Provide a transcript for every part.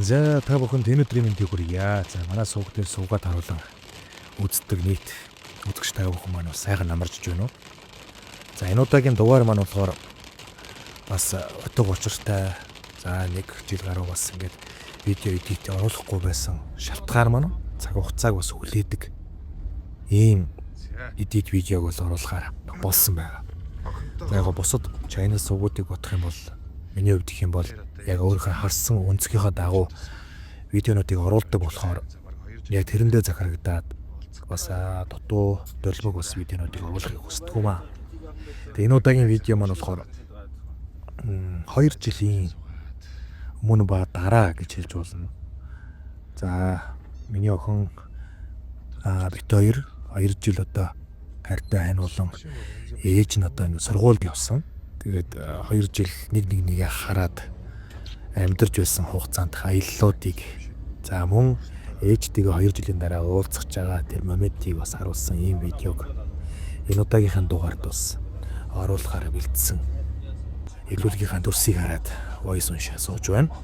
За та бүхэнд энэ өдрийн мэндийг хүргье. За манай сууг дээр суугаад харуулan үздэг нийт үзэгч та бүхэн маань бас сайхан намарч байна уу? За энэ удаагийн дугаар маань болохоор бас утга учиртай. За нэг жил гаруй бас ингээд видео эдит оруулахгүй байсан шалтгаан маань цаг хугацааг бас хүлээдэг ийм эдит видеог бол оруулахаар болсон байгаа. За яг бусад China суугуудыг бодох юм бол миний хувьд гэх юм бол яг өөрийнхөө харсан өнцгийнхөө дагуу видеонуудыг оруулдаг болохоор яг тэрэндээ захирагдаад бас дутуу дөрөлмөг бас видеонуудыг оруулахыг хүсдэг юм аа. Тэгээ энэ удаагийн видео маань болохоор 2 жилийн өмнө ба дараа гэж хэлж болно. За миний охин бит 2 жил одоо хайртай хань болон ээж нь одоо сургуульд явсан. Тэгээд 2 жил нэг хараад амьдарч байсан хугацаанд аяллуудыг за мөн ээжтэйгээ 2 жилийн дараа уулзах байгаа тэр моментийг бас харуулсан ийм видеог энэ удаагийнхаа дугаард бас оруулахаар бэлдсэн. Илүүлгийнхаа дүрсийг хараад voice уншаа сууж байна.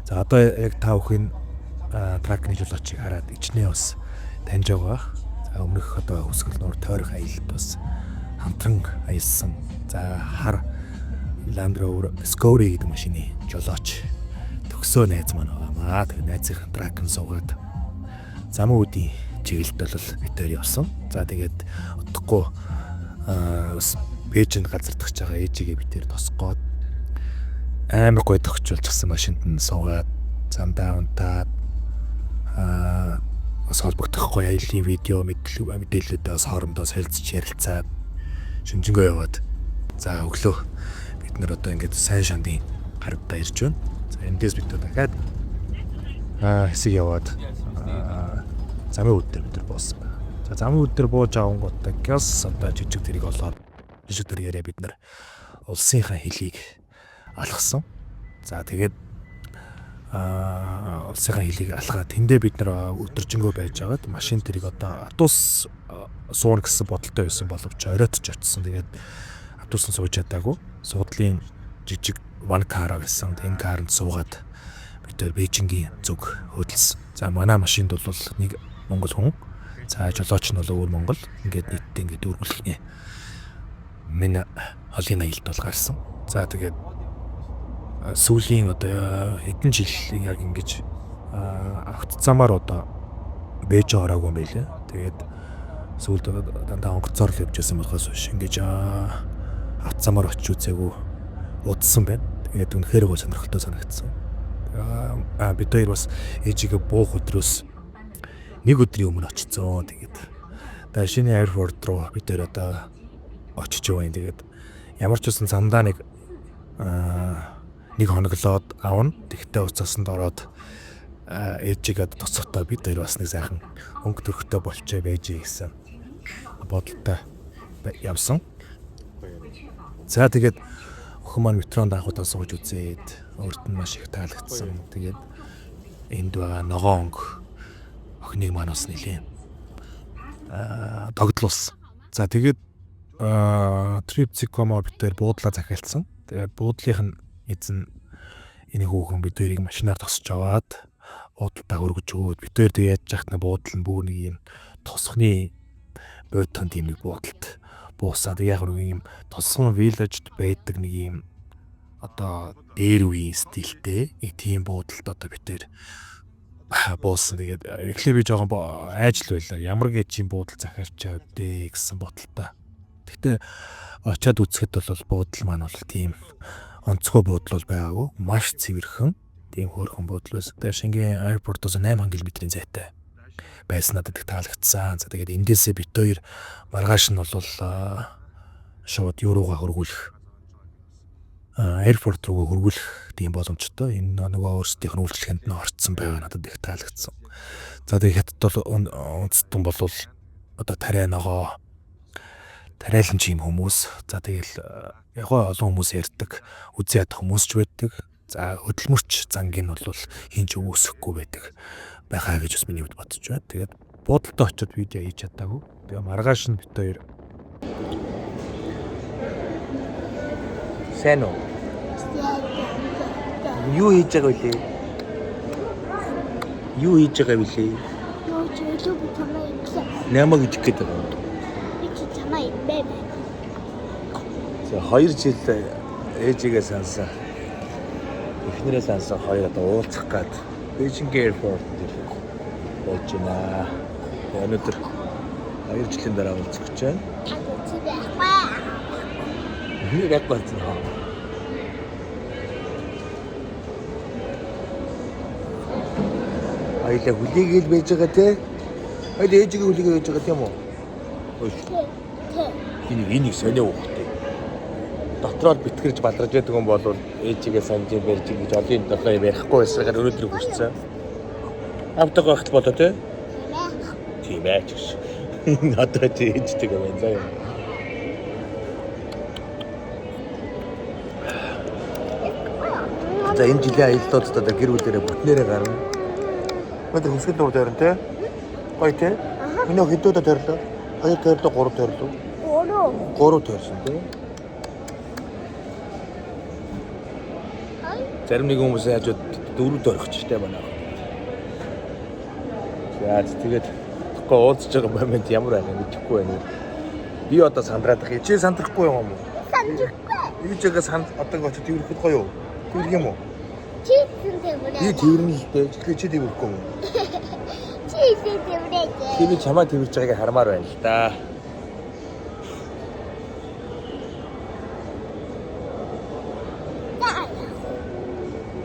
За одоо яг та бүхэн тракны жолоочийг хараад ичнээ бас таньж байгаа. За өмнөх одоо хөсгөл нуур тойрох аялалд бас хамтран аялсан. За хар Land Rover Discovery гэдэг машины жолооч төгсөө найз маань байгаамаа. Тэгээ найзынхаа тракн суугаад зам үүдийн чиглэлд бол битээр явсан. За тэгээд удахгүй бас пэйжэнд газардах байгаа ээжигээ битээр тосгоод амар гой төгчүүлчихсэн машинд нь суугаад замдаа унтаад бас холбогдохгүй аяллаа видео мэдээлэлүүдээ бас хоорондоо солилцож ярилцаад шинжэнгөө яваад за өглөө бид нар одоо ингээд сайн шандын гарагтаа ирж байна. За эндээс бид дахиад хэсэг яваад замын үүд дээр бид нар буусан байна. За замын үүд дээр бууж авангуудаа гяс одоо жижиг тэрийг олоод жижиг тэр яриа бид нар улсынхаа хэлийг алгасан. За тэгээд улсынхаа хэлийг алхаад тэндээ бид нар өдөржингөө байж байгаад машин тэрийг одоо автобус суун гэсэн бодолтой байсан боловч оройтж очсон. Тэгээд автобусан сууж чадаагүй. Суудлын жижиг one car гэсэн энэ карнд суугаад бид Бээжингийн зүг хөдөлсөн. За манай машинд бол нэг монгол хүн. За жолооч нь бол өөр монгол. Ингээд нийтдээ ингээд дөрвөлхнээ. Миний холын аялалд бол гарсан. За тэгээд сүүлийн одоо хэдэн жил яг ингэж автоцамаар одоо Бээж ороогүй юм байлээ. Тэгээд сүүлд дандаа онгоцоор л явж байсан болохоос биш ингэж автоцамаар очиж үзээгүй удсан байна. Тэгээд үнэхээр гоо сонирхолтой санагдсан. Бид хоёр бас ээжигээ буух өдрөөс нэг өдрийн өмнө очицсон. Тэгээд шинэ аэропорт руу бид хоёр одоо очиж байна. Тэгээд ямар ч үсэн замдаа нэг хоноглоод авна. Тэгтээ уцаасанд ороод ээжигээ тоцохдоо бид хоёр бас нэг сайхан өнгө төрхтэй болчоо байжээ гэсэн бодолтой явсан. За тэгээд охин маань метронд анхудаа сууж үзээд өөрт нь маш их таалагдсан. Тэгээд энд байгаа ногоон охиныг маань бас нэлээд тогтлуулсан. За тэгээд Tripsicom битээр буудлаа захиалсан. Тэгээд буудлынх нь эзэн энэ хүүхэн бид хоёрыг машинаар тосч аваад буудалтаа өргөж өгөөд бид хоёр тэгээд яаж яхад буудал нь бүр нэг юм тосхны бойтон тийм нэг буудалд буусаад яг нэг юм тосгон village-д байдаг нэг юм одоо дээр үеийн стилтэй нэг тийм буудалд одоо бид хоёр буусан. Тэгээд эхлээ би жоохон айжл байлаа. Ямар гэжийн буудал захиалчаа вэ гэсэн бодолтой. Гэхдээ очиад үзэхэд бол буудал маань бол тийм онцгой буудал бол байгаагүй. Маш цэвэрхэн тийм хөөрхөн буудал байсан. Тэгээд Шенген аэропортоос 8 км-ийн зайтай байсан надад их таалагдсан. За тэгээд эндээсээ бит хоёр маргааш нь бол шууд юуруугаа хөргүүлэх аэропорт руу хөргүүлэх тийм боломжтой. Энэ нөгөө өөрсдийнх нь үйлчлэгэнд нь орцсон байгаа надад их таалагдсан. За тэгээд хятад бол үндэстэн бол одоо тариалан чим хүмүүс. За тэгэл яг олон хүмүүс ярьдаг, үзээ ядах хүмүүс ч байдаг. За хөдөлмөрч зангийн бол хинж өгөөсөхгүй байдаг байхаа гэж бас миний хувьд бодож байна. Тэгээд буудалтай очиод видео хийж чадаагүй. Тэгээ маргааш нь бит хоёр сайн уу? Юу хийж байгаа вэ? Юу хийж байгаа вүлээ? Нөө чи илүү би чамаа ингэсэн. Нямаг идэх гээд байгаа юм. Би чи чамаа имбэ. За 2 жил ээжигээ сансан. Эхнэрээ сансан хоёр одоо уулзах гээд Beijing Airport дээр болж байна. Өнөөдөр 2 жилийн дараа уулзах гэж байна. Чи байхгүй. Би яг болчихно. Аяла хүлээгээл байж байгаа те. Аяла ээжигээ хүлээгээл байж байгаа тийм үү? Энийг сонио ухтай. Дотроо битгэрж баларж байдаг юм бол ээжигээ санаж барьж гэж олон долоо ярихгүй байсаар өнөөдөр хүрсэн. Автаг багт болоо те. Тийм ээ ч. Одоо чи ээжтэй юм байна заа. За энэ жилийн аяллууд одоо гэр бүлэрээ бүтнээрээ гарна. Өнөөдөр хөсгөл дуур дөрөн те. Гоё те. Минь хэдүүдэд төрлөө. 2 төрлөө 3 төрлөө. 3 төрсөн те. Зарим нэг хүмүүс яаж 4 төрөх ч те манай. За тэгээд тэгэхгүй уулзж байгаа момент ямар байна мэдэхгүй байна. Би одоо сандраад байгаа. Чи сандрахгүй юм уу? Сандрахгүй. Юу ч яга санд одоо гоц тэрхэд гоё юу? Тэрх юм уу? Чи тэврээ. Би тэрнэ л дээ. Чи тэрхгүй юм уу? Чи тэврээ. Би чамаа тэрж байгааг хармаар байна л да.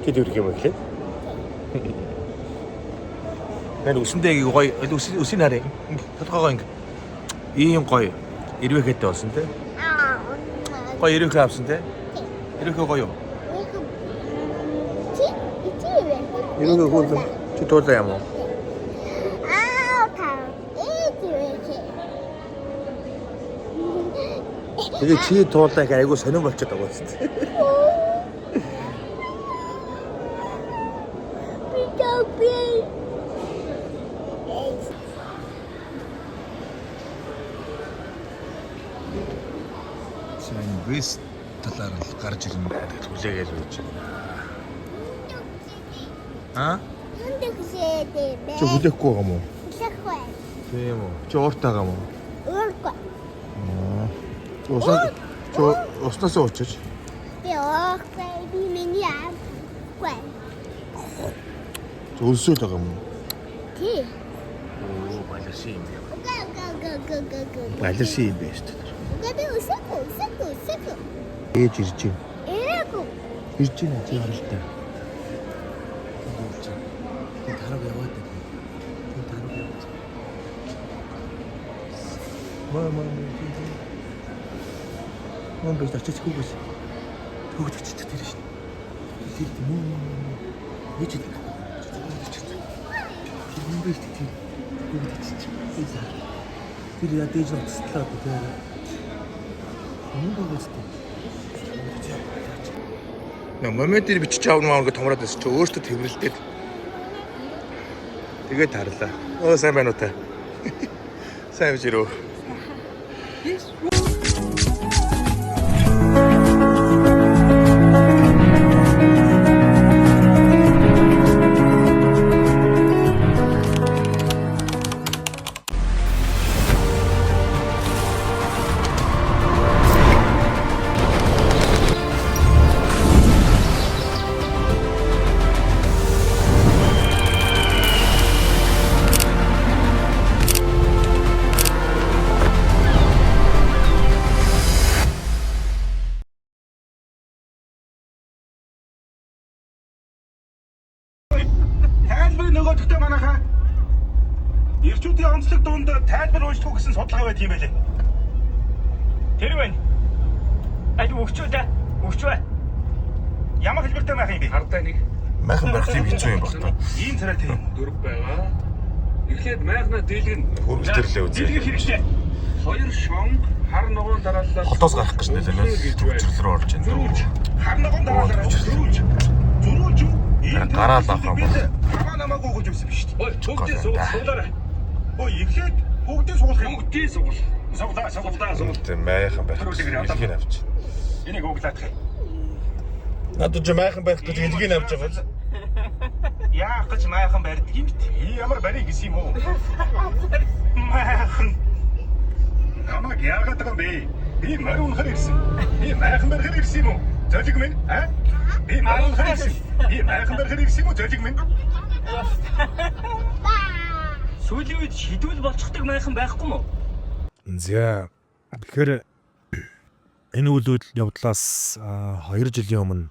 Чи тэрх юм хэлээ? Нэр үсэндээ гоё үсийн хараа. Толгойгоо ингэ. Ийм гоё. Ирвэхэттэй болсон те. Гоё ирвэхэ авсан те. Ирвэхэ гоё юу? Ирвэхэ хөөсөн. Чи туулаа юм уу? Тэгээ чи туулаа гэх айгу сонирн болчиход байгаа юм тест. Вест талаар л гарч ирнэ гэдэг хүлээгээл үүж байна. Аа? Чи хүлээхгүй байгаа мó? Хүлээхгүй. Тийм үү. Чи ууртай байгаа мó? Уургүй. Уснаас уучиж. Би уургүй. Би миний аахгүй. Өлсөөл байгаа мó? Тий. Оо, баларши юм. Га. Баларши юм байна шүү дээ. Би усаку. Ээж ирж байна. Эрэку. Ирж байна чи харалтай. Энэ тараг яваад байна. Энэ тараг яваад. Мама. Мам биш очиж хүүгээс. Хүүгд очиж тэр шин. Тэр муу. Ээж тэр. Тэр биш тэр. Хүүгд очиж. Тэр яа дэж оцслаа тэр. Момент дээр бичиж аавнаа ингээд томроод байсан чи өөртөө тэмрэлдээд тэгээд харлаа. Оо сайн байна уу та? Сайн биш үү? Нөгөө төгтөө манайхаа эрчүүдийн онцлог дунд тайлбар уншдаг гэсэн судалгаа байт юм байлээ. Тэр байна. Аюу өгчөө. Ямар хэлбэртэй байх юм бэ? Хардаа нэг. Майхан байх тийм хэцүү юм баг та. Ийм царай тийм дөрв байгаа. Эхлээд майхна дийлгэн Хөрөлдөрлөө үзье. дэлгэр хэрэгтэй. хоёр шонг хар ногоон дараалал Хотоос гарах гэж нэлээд төвчрөл рүү орж байна. Зөрүүлж. Хар ногоон дараалал зөрүүлж. Зөрүүлж юу? Гараал авах юм бол. Хаваа намаагүй гэж юмсан биш үү? ой бүгдээ суулаарай. Ой эхлээд бүгдээ суулгах юм. Бүгдээ суул. Суулаа. Тийм майхан байх гэж илгийг авч. Энийг углаадах юм. Надад ч майхан байх гэж илгийг авч байгаа. яах гэж майхан барьдаг юм бэ? Би ямар барыг гэсэн юм уу? Майхан. Намайг яагаад байгаа юм бэ? Би морь унахаар ирсэн. Би майхан барихаар ирсэн юм уу? Золиг минь, а? Би морь унахаар ирсэн. Би майхан барихаар ирсэн юм уу? Золиг минь. Сүүлийн үед шидвэл болчихдаг майхан байхгүй мó? За тэгэхээр энэ үйл явдлаас 2 жилийн өмнө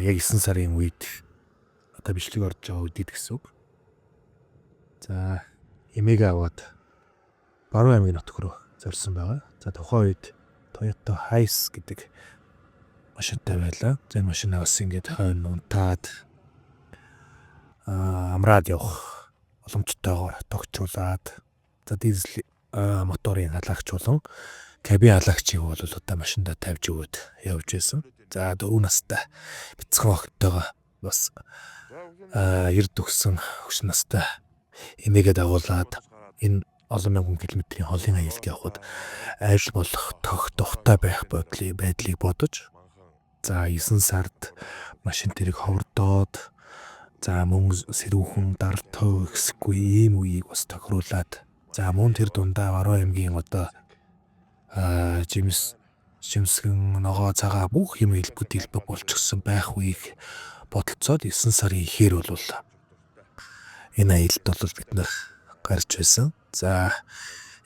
яг 9 сарын үед одоо бичлэг орж байгаа үдид гэсэн үг. За эмээг аваад Баруун аймгийн нутг руу зорьсон байгаа. За тухайн үед Toyota Hiace гэдэг машинтай байлаа. За энэ машинаа бас ингээд хойно унтаад амраад явах боломжтойгоор тогтчуулаад за дизель моторын халагч болон кабин халагчийг бол одоо машиндаа тавьж өгөөд явж байсан. За 4 настай бяцхан охинтойгоо бас эрд өгсөн хөш настай эмээгээ дагуулад энэ олон мянган километрийн холын аялалд явхад ажил болох тухтай байх байдлыг бодож за 9 сард машин тэрэг ховрдоод за мөн сэрүүхэн дартаа ихсгүй ийм үеийг бас тохируулад за мөн тэр дундаа Баруун аймгийн одоо жимсгэн ногоо цагаа бүх юм хэлбэг болчихсон байх үеийг бодолцоод 9 сарын ихээр бол энэ аялалд бол бид нар гарч байсан. За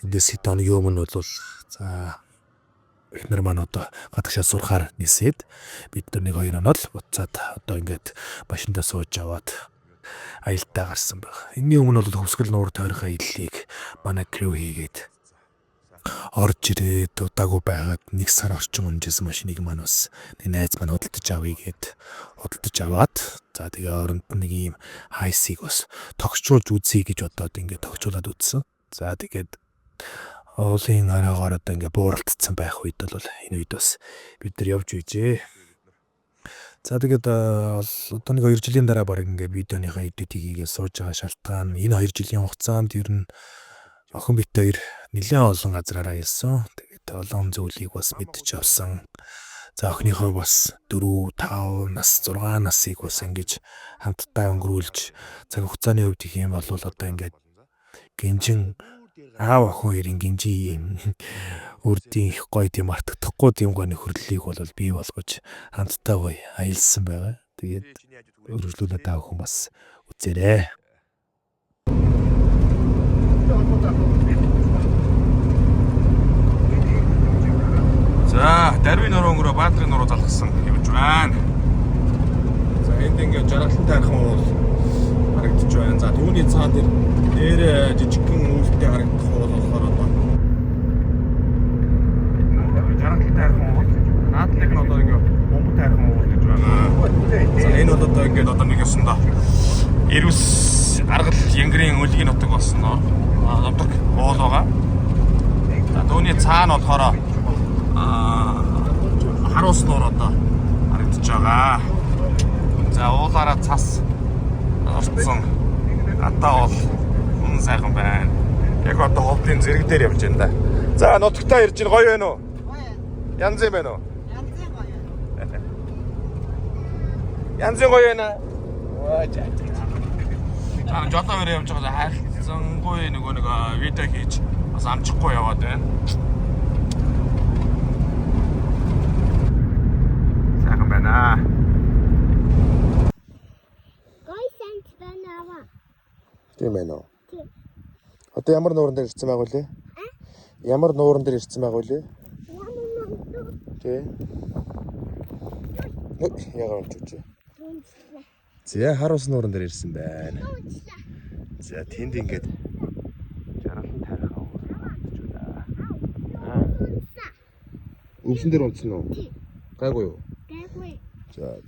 эндээс хэд оны өмнө бол за бид нар маань одоо гадагшаа сурахаар нисээд бид нар 1-2 оноо л буцаад одоо ингээд машиндаа сууж аваад аялалтаа гарсан байна. Энийн өмнө бол хөвсгөл нуур тойрох аяллыг манай crew хийгээд орж ирээд удаагүй байгаад 1 сар орчим унжсэн машиныг маань бас найз маань худалдаж авъя гэд худалдаж аваад за тэгээ оронд нэг ийм Hiace-ийг бас тогтчуулж үзье гэж бодоод ингээд тогтчуулаад үзсэн. За тэгээд уулын араагаар одоо ингээд бууралтцсан байх үед бол энэ үед бас бид нар явж үйжээ. За тэгээд одоо нэг 2 жилийн дараа баг ингээд видеоныхаа эдитийг хийгээд сууж байгаа шалтгаан энэ 2 жилийн хугацаанд ер нь охин бит хоёр нэлээд олон газраараа ялсан. Тэгээд олон зүйлийг бас мэдчих авсан. За охиныхоо бас 4, 5 нас, 6 насыг бас ингэж хамтдаа өнгөрүүлж цаг хугацааны хувьд их юм бол одоо ингээд гинжин аав охин хоёрын гинжин үрдийн их гоё тийм артагдахгүй тийм гоё нөхөрлөлийг бол бий болгож хамтдаа гоё аялсан байгаа. Тэгээд өргөжлүүлээд таа охин бас үзээрэй. За, Дарвин нуруу өнгөрөө Баатрын нуруу залгасан явж байна. За, энд ингээд жаргалан тайрхан уул харагдаж байна. За, түүний цаанд дээр жижигхэн үүлтэй харагдах уул болохоор одоо жаргалан тайрхан уул. Наадлыг нь одоо ингээд бомб тайрхан уул гэж байна. За, энэ бол одоо ингээд одоо нэг ёсондоо Ирвс аргал Янгрийн өлгийн нутаг болсон нутаг уул байгаа. За, түүний цаана болохоор харуус нуур одоо харагдаж байгаа. За уулаараа цас орцсон гадаа бол хүн сайхан байна. Яг одоо ховдын зэрэг дээр явж байна да. За нутагтаа ирж байна гоё байна уу? Гоё. Янз юм байна уу? Янзын гоё. Янзын гоё байна. Оо за. За жолоо өрөө явж байгаа хайрцангуй нөгөө нэг видео хийж бас амжихгүй яваад байна. Сайхан байна. Гой сант байна. Тийм байна уу? Тийм. Одоо ямар нууран дээр ирсэн байгаа вэ? Ямар нууран дээр ирсэн байгаа вэ? Тий. Яагаад унчиж? За харуус нууран дээр ирсэн байна. За тэнд ингээд жаргалан тайрхаа гэж байна. Үсэн дээр унтсан уу? Гайгүй юу? Гайгүй. За.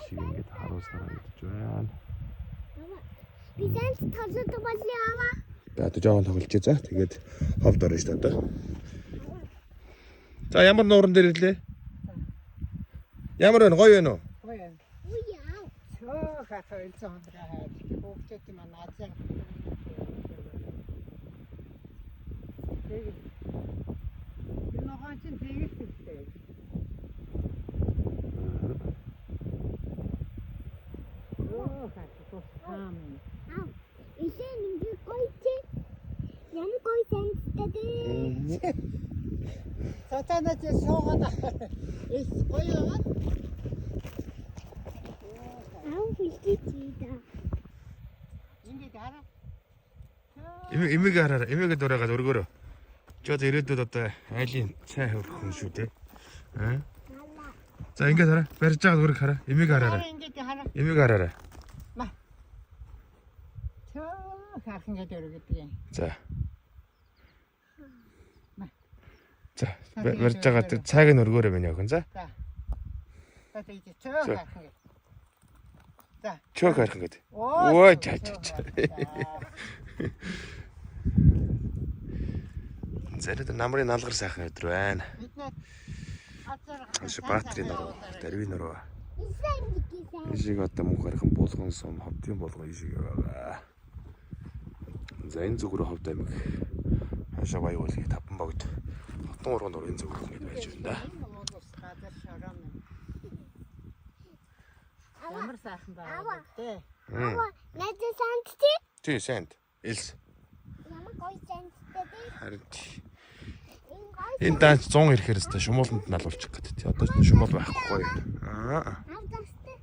Шиг ингээд харуусараа идэж байна. Би таньд тавсад боллоо аваа. За жоохон тоглож за. Тэгээд ховд орно шүү дээ. За ямар нууран дээр ирлээ? Ямар байна? Гоё байна уу? Гоё юм. Уяа. Цоо хатаа илсэн хондраа хайж. Хүүхдүүд маань азар. Энэ Тухайн чинь тэгээс үстэй. Оо хатус хаам. Аав. Илээ нэг гоё чи. Ямар гоё санцтай. Сатанаа чи суугаад эс гоё аа. Аав хэлчихээ. Ингээд хараа. Эмээг хараарай. Эмээгээ дураагаад өргөөрөө. Ч одоо ирээдүйд одоо айлын цай хөрөх хүн шүү дээ. Аа. За ингээд хараа. Барьж байгаа өрг хараа. Эмээг хараарай. Ингээд хараа. Эмээг хараарай. Чөө хаах ингээд өргөдөг юм. За. За, барьж байгаа цайг нь өргөөрэй миний охин. За. За. За тийч чөө хаах ингээд. За. Чөө харах ингээд. Оо чаа. Зэрэг намрын налгар сайхан өдөр байна. Аш баатрийн нуруу, дарвийн нуруу. Ишиг одоо мөнх хархан булган сум ховдын булган ишиг байгаа. За энэ зүг рүү ховд аймаг хашаа баяуулгын таван богд хотон урган нурын зүг рүү ингэж байж байна да. Ямар сайхан байгаа дээ. Аава, найз санцти? Тий, санд. Илс. Ямар гоё санцтай дээ. Харин энэ даанч 100 ирэхээр өстой шумууланд нь алуулчих гэдэг. Тий, одоо ч шумуул байхгүй. Аа. Аав дастай.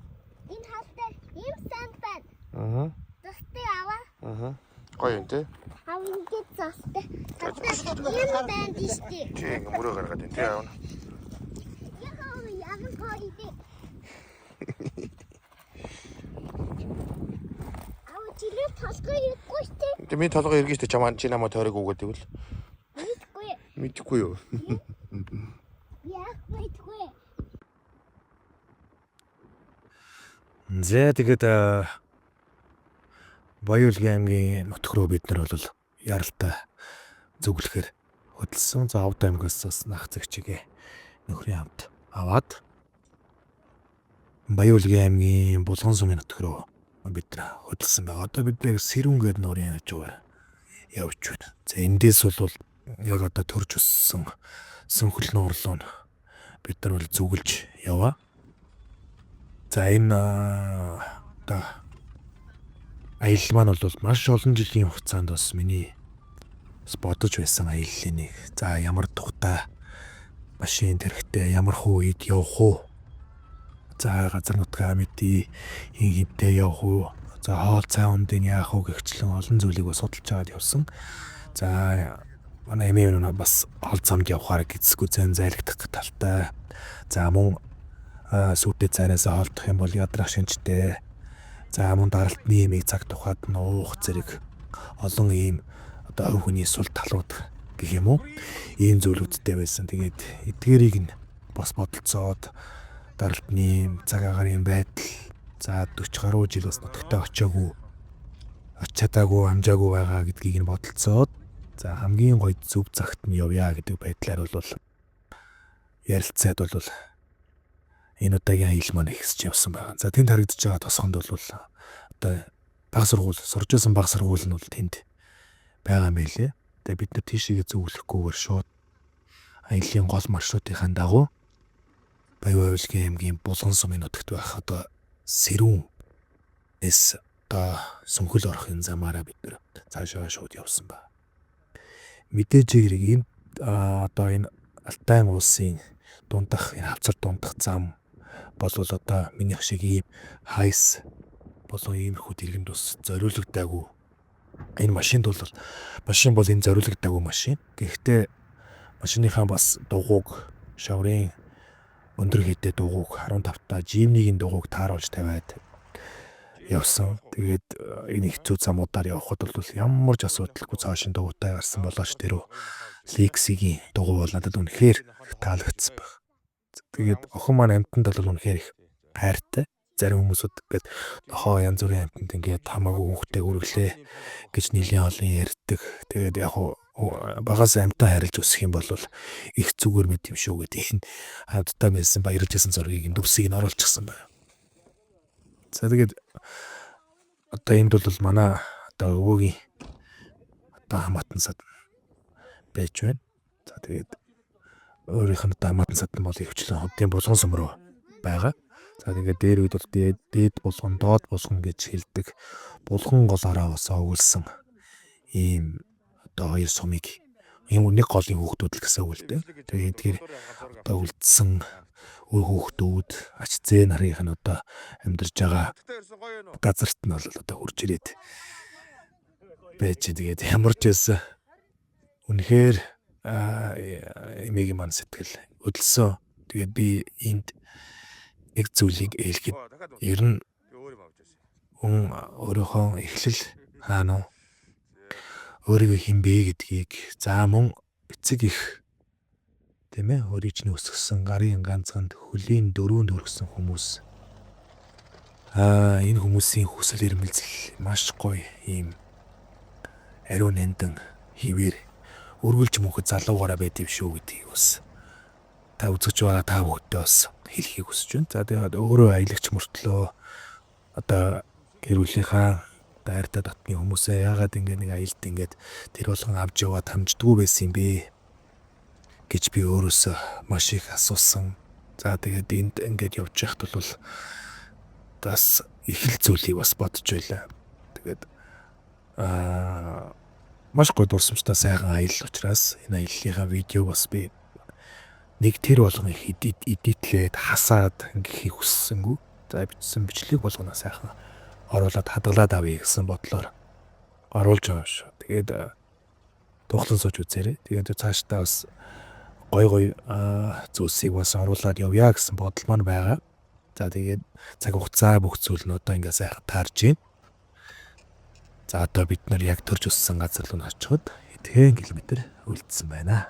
Энэ халтай ийм санд байна. Аа. Дастай аваа. Аа. Гоё юм тий. Аав ингээд застай. Ийм байна тийштэй. Тий, ингээ мөрөө гаргаад байна тий аав. Яхаа ямар гоё дээ. Аав чилээ толгой ирэхгүй штэ. Тэ минь толгой эргэж тэ чамаа чи намайг тойрог өгөөд ивэл Мэдгүй. мэдхгүй юу. Яг мэдгүй. За тэгээд Баяулгийн аймгийн нутг руу бид нар бол яралтай зөвлөхөр хөдөлсөн. За Авд аймгаас бас нах зэгчгээ нөхрийн хамт аваад Баяулгийн аймгийн Булган сумын нутг руу бид нар хөдөлсөн байгаа. Одоо бид нэг Сэрүүнгээр нурын хажуу явж байна. За эндээс бол яг одоо төрж өссөн сөнхөл нуурлуу бид нар бол зүгэлж яваа. За энэ одоо аялал маань бол маш олон жилийн хугацаанд бас миний бодож байсан аяллаа нэг. За ямар тухтай машин тэрэгтэй ямар үед явах уу? За газар нутгаа мэдээ хинтээ явах уу? За хоол цай ундын яах уу гэгчлэн олон зүйлийг бас судалж аваад явсан. За манай эмээ нь бас хоол замд явахаар гисгүй зэн зайлгдах талтай. За мөн сүртэй цайнаас хоолдох юм бол ядрах шинжтэй. За мөн даралтны эмийг цаг тухайд нуух зэрэг олон ийм одоо хүний сул талууд гэх юм уу? Ийм зүйлүүдтэй байсан. Тэгээд эдгээрийг нь бас бодолцоод даралтны цаг агарын байдал за 40 гаруй жил бас нутагтаа очиагүй чадаагүй амжаагүй байгаа гэдгийг нь бодолцоод за хамгийн гоё зөв цагт нь явъя гэдэг байдлаар бол ярилцаад бол энэ удаагийн аялал маань ихсэж явсан байна. За тэнд харагдаж байгаа тосгонд бол одоо баг сургууль сурж байсан баг сургууль нь бол тэнд байгаа юм байлээ. Тэгээ бид нар тийшээ зөвлөхгүйгээр шууд аяллаа гол маршрутынхаа дагуу Баяулгийн аймгийн Булган сумын нутагт байх одоо Сэрүүнээс одоо сөнхөл орохын замаараа бид нар цаашаа шууд явсан ба. Мэдээж хэрэг энэ одоо энэ Алтай улсын дундах энэ хавцар дундах зам бол одоо минийх шиг ийм хайс болон иймэрхүү дэргэнд бас зориулагдаагүй. Энэ машин бол энэ зориулагдаагүй машин. Гэхдээ машиныхаа бас дугуйг шаврын өндөр хэдэ дугуйг 15-та жимнигийн дугуйг тааруулж тавиад явсан. Тэгээд энэ хэцүү замуудаар явхад бол ямар ч асуудалгүй цаашин дугуйтай гарсан болооч тэрөө Лексигийн дугуй бол надад үнэхээр таалагдсан баг. Тэгээд охин маань амьтанд бол үнэхээр их хайртай. Зарим хүмүүсүүд ингээд нохоо янз бүрийн амьтанд ингээд хамаагүй хүүхдээ үргэлээ гэж нэлийн олон ярьдаг. Тэгээд яг багаас амьтаа харилж өсөх юм бол их зүгээр мэт юм шүү гэдэг энэ хамтдаа мэдсэн баярлж байсан зургийг дүрсийг нь оруулчихсан байна. За тэгээд одоо энд бол манай одоо өвөөгийн одоо хамаатан сад байж байна. За тэгээд өөрийнх нь дамаатан садан бол хөвчлэн ховдын булган сум руу байгаа. За тэгээд дээр үед бол дээд булган, доод булган гэж хэлдэг. Булган голоороо бас өгүүлсэн ийм одоо хоёр сумыг ийм нэг голын хүүхдүүд л гэсэн үг л дээ. Тэгээд тэр одоо үлдсэн үр хүүхдүүд ач зээ нарынх нь одоо амьдарч байгаа газарт нь бол одоо хурж ирээд байж тэгээд ямар ч байсан үнэхээр эмээгийн маань сэтгэл хөдлсөн. Тэгээд би энд нэг зүйлийг ээлхэд ер нь өөрийнхөө эхлэл хаана өөрийгөө хинбэ гэдгийг за мөн эцэг их тийм ээ өөрийн чинь өсгсөн гарын ганцханд хөлийн дөрүүнд хүрсэн хүмүүс энэ хүмүүсийн хүсэл эрмэлзэл маш гоё ийм ариун нандин хിവэр өргөлж мөнхөд залуугаараа байдığım шүү гэдгийг бас та үзэж байгаа та бүхэдээс хэлхийг хүсэж байна. За тэгээд өөрөө аялагч мөртлөө одоо гэр бүлийнхаа дайртаа татны хүмүүсээ яагаад ингэ нэг аялд ингээд тэр болгон авч яваад хамждггүй байсан юм бэ гэж би өөрөөсөө маш их асуусан. За тэгээд энд ингээд явж байхад бол бас их л зүйлийг бас бодож байлаа. Тэгээд маш гоё дурсамжтай сайхан аялал учраас энэ аяллахаа видео бас би нэг тэр болгон их эдитлээд хасаад ингэхийг хүссэнгүй. За бичсэн бичлэг болгоно сайхан оруулаад хадгалаад авъя гэсэн бодлоор оруулж байгаа шүү. Тэгээд тухлан сууж үзээрэй. Тэгээд цаашдаа бас гой зүйлсийг бас оруулаад явъя гэсэн бодол маань байгаа. За тэгээд цаг хугацаа бүх зүйл нь одоо ингээ сайхан таарж байна. За одоо бид нар яг төрж өссөн газар руу очиход хэдхэн километр үлдсэн байна.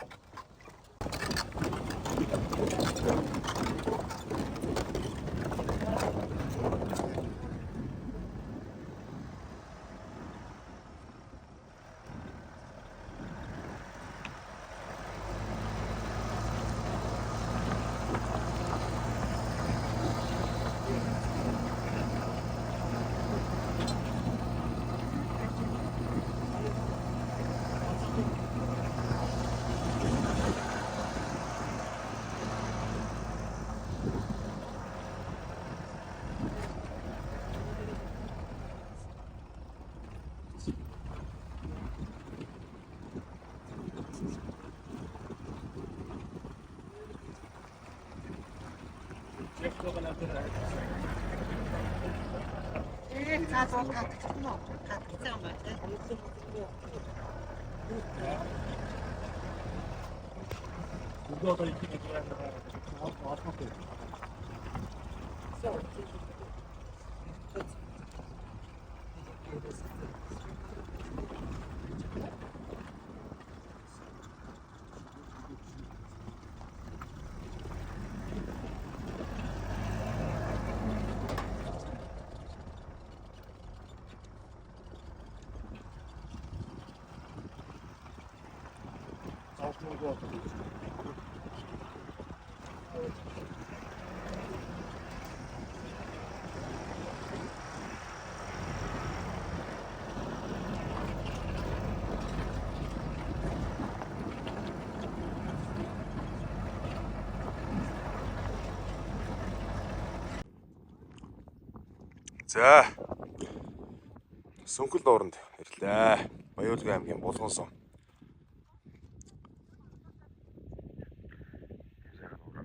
За. Сүнхэл дооронд ирлээ. Баяулгын аймгийн Булган сум.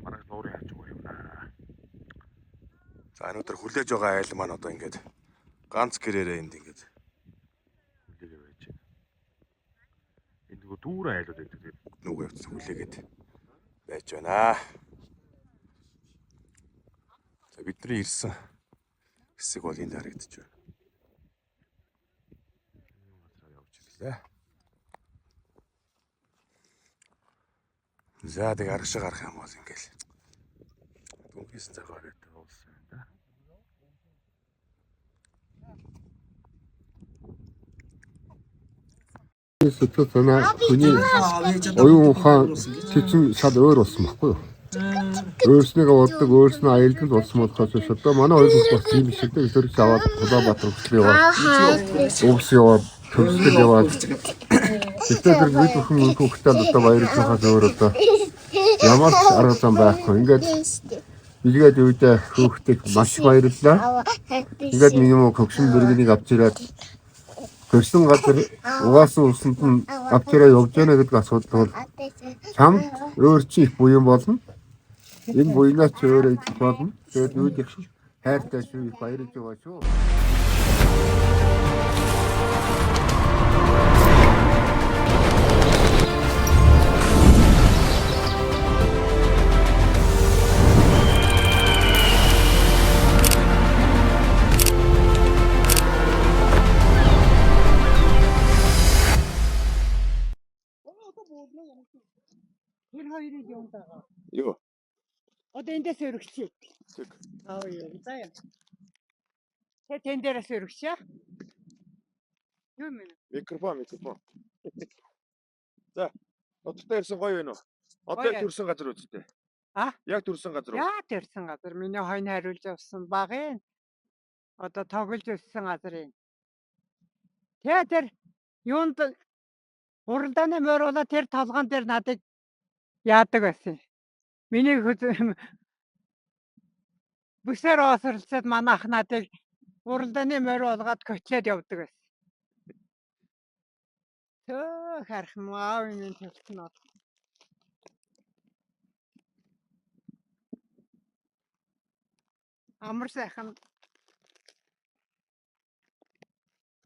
Маргааш нуурын хажуу явна. За өнөөдөр хүлээж байгаа айл маань одоо ингээд ганц гэрээрээ энд ингээд хүлээгээ байж байна. Энд нөгөө дүүрэн айлууд байдаг. Тэгээд бүгд нөгөө явцсан хүлээгээд байж байна. За бидний ирсэн хэсэг бол энд харагдаж байна. Явж ирлээ. За тэг аргашаа гарах юм бол ингээл дүнхийсэн цагаар гэдэг уулсан юм да. Сэтгэл санаа хүний оюун ухаан чичэн шал өөр болсон байхгүй юу? Өөрснийгөө боддог, өөрснөө аялданд болсон болохоос биш одоо манай хоёр бүх бас тийм шиг дээ. Өсөрч аваад Улаанбаатар хөтлөө яваад Угс яваад Төвсгөл яваад тэгэхээр бид бүхэн хүүхдтэй одоо баярлахаас өөр одоо Ямар ч арга зам байхгүй. Ингээд билгээд үүдээ хөөхтэй маш баярлалаа. Ингээд минимум хөгшин бэргэнийг авч ирээд төрсөн газар угаасан усанд нь авч ирээ явж яана гэдэг асуудал бол чамд өөр чи их буян болно. Энэ буянаас ч өөрөө их болно. Тэгээд үүд их хайртай шүү, их баярлж байгаа шүү. Тэр хоёрыг юм дагаа. Юу? Одоо эндээс өргөчье. Аа юу заяа. Тэн дээрээс өргөчье. Юу мэн? Микрофон. За. Одтой ирсэн гоё байна уу? Одоо яг төрсэн газар үсттэй. Яг төрсэн газар уу? Яа төрсэн газар. Миний хойно хариулж авсан баг ээ. Одоо тоглож өссөн газар юм. Тэр юунд уралдааны морьула тэр толгоон дээр надад яадаг байсан. Миний бүсээр осорлцоод манай ах надад уралдааны морь болгоод котлет явдаг байсан. Төө харах маа минь төлснө. Амар сайхан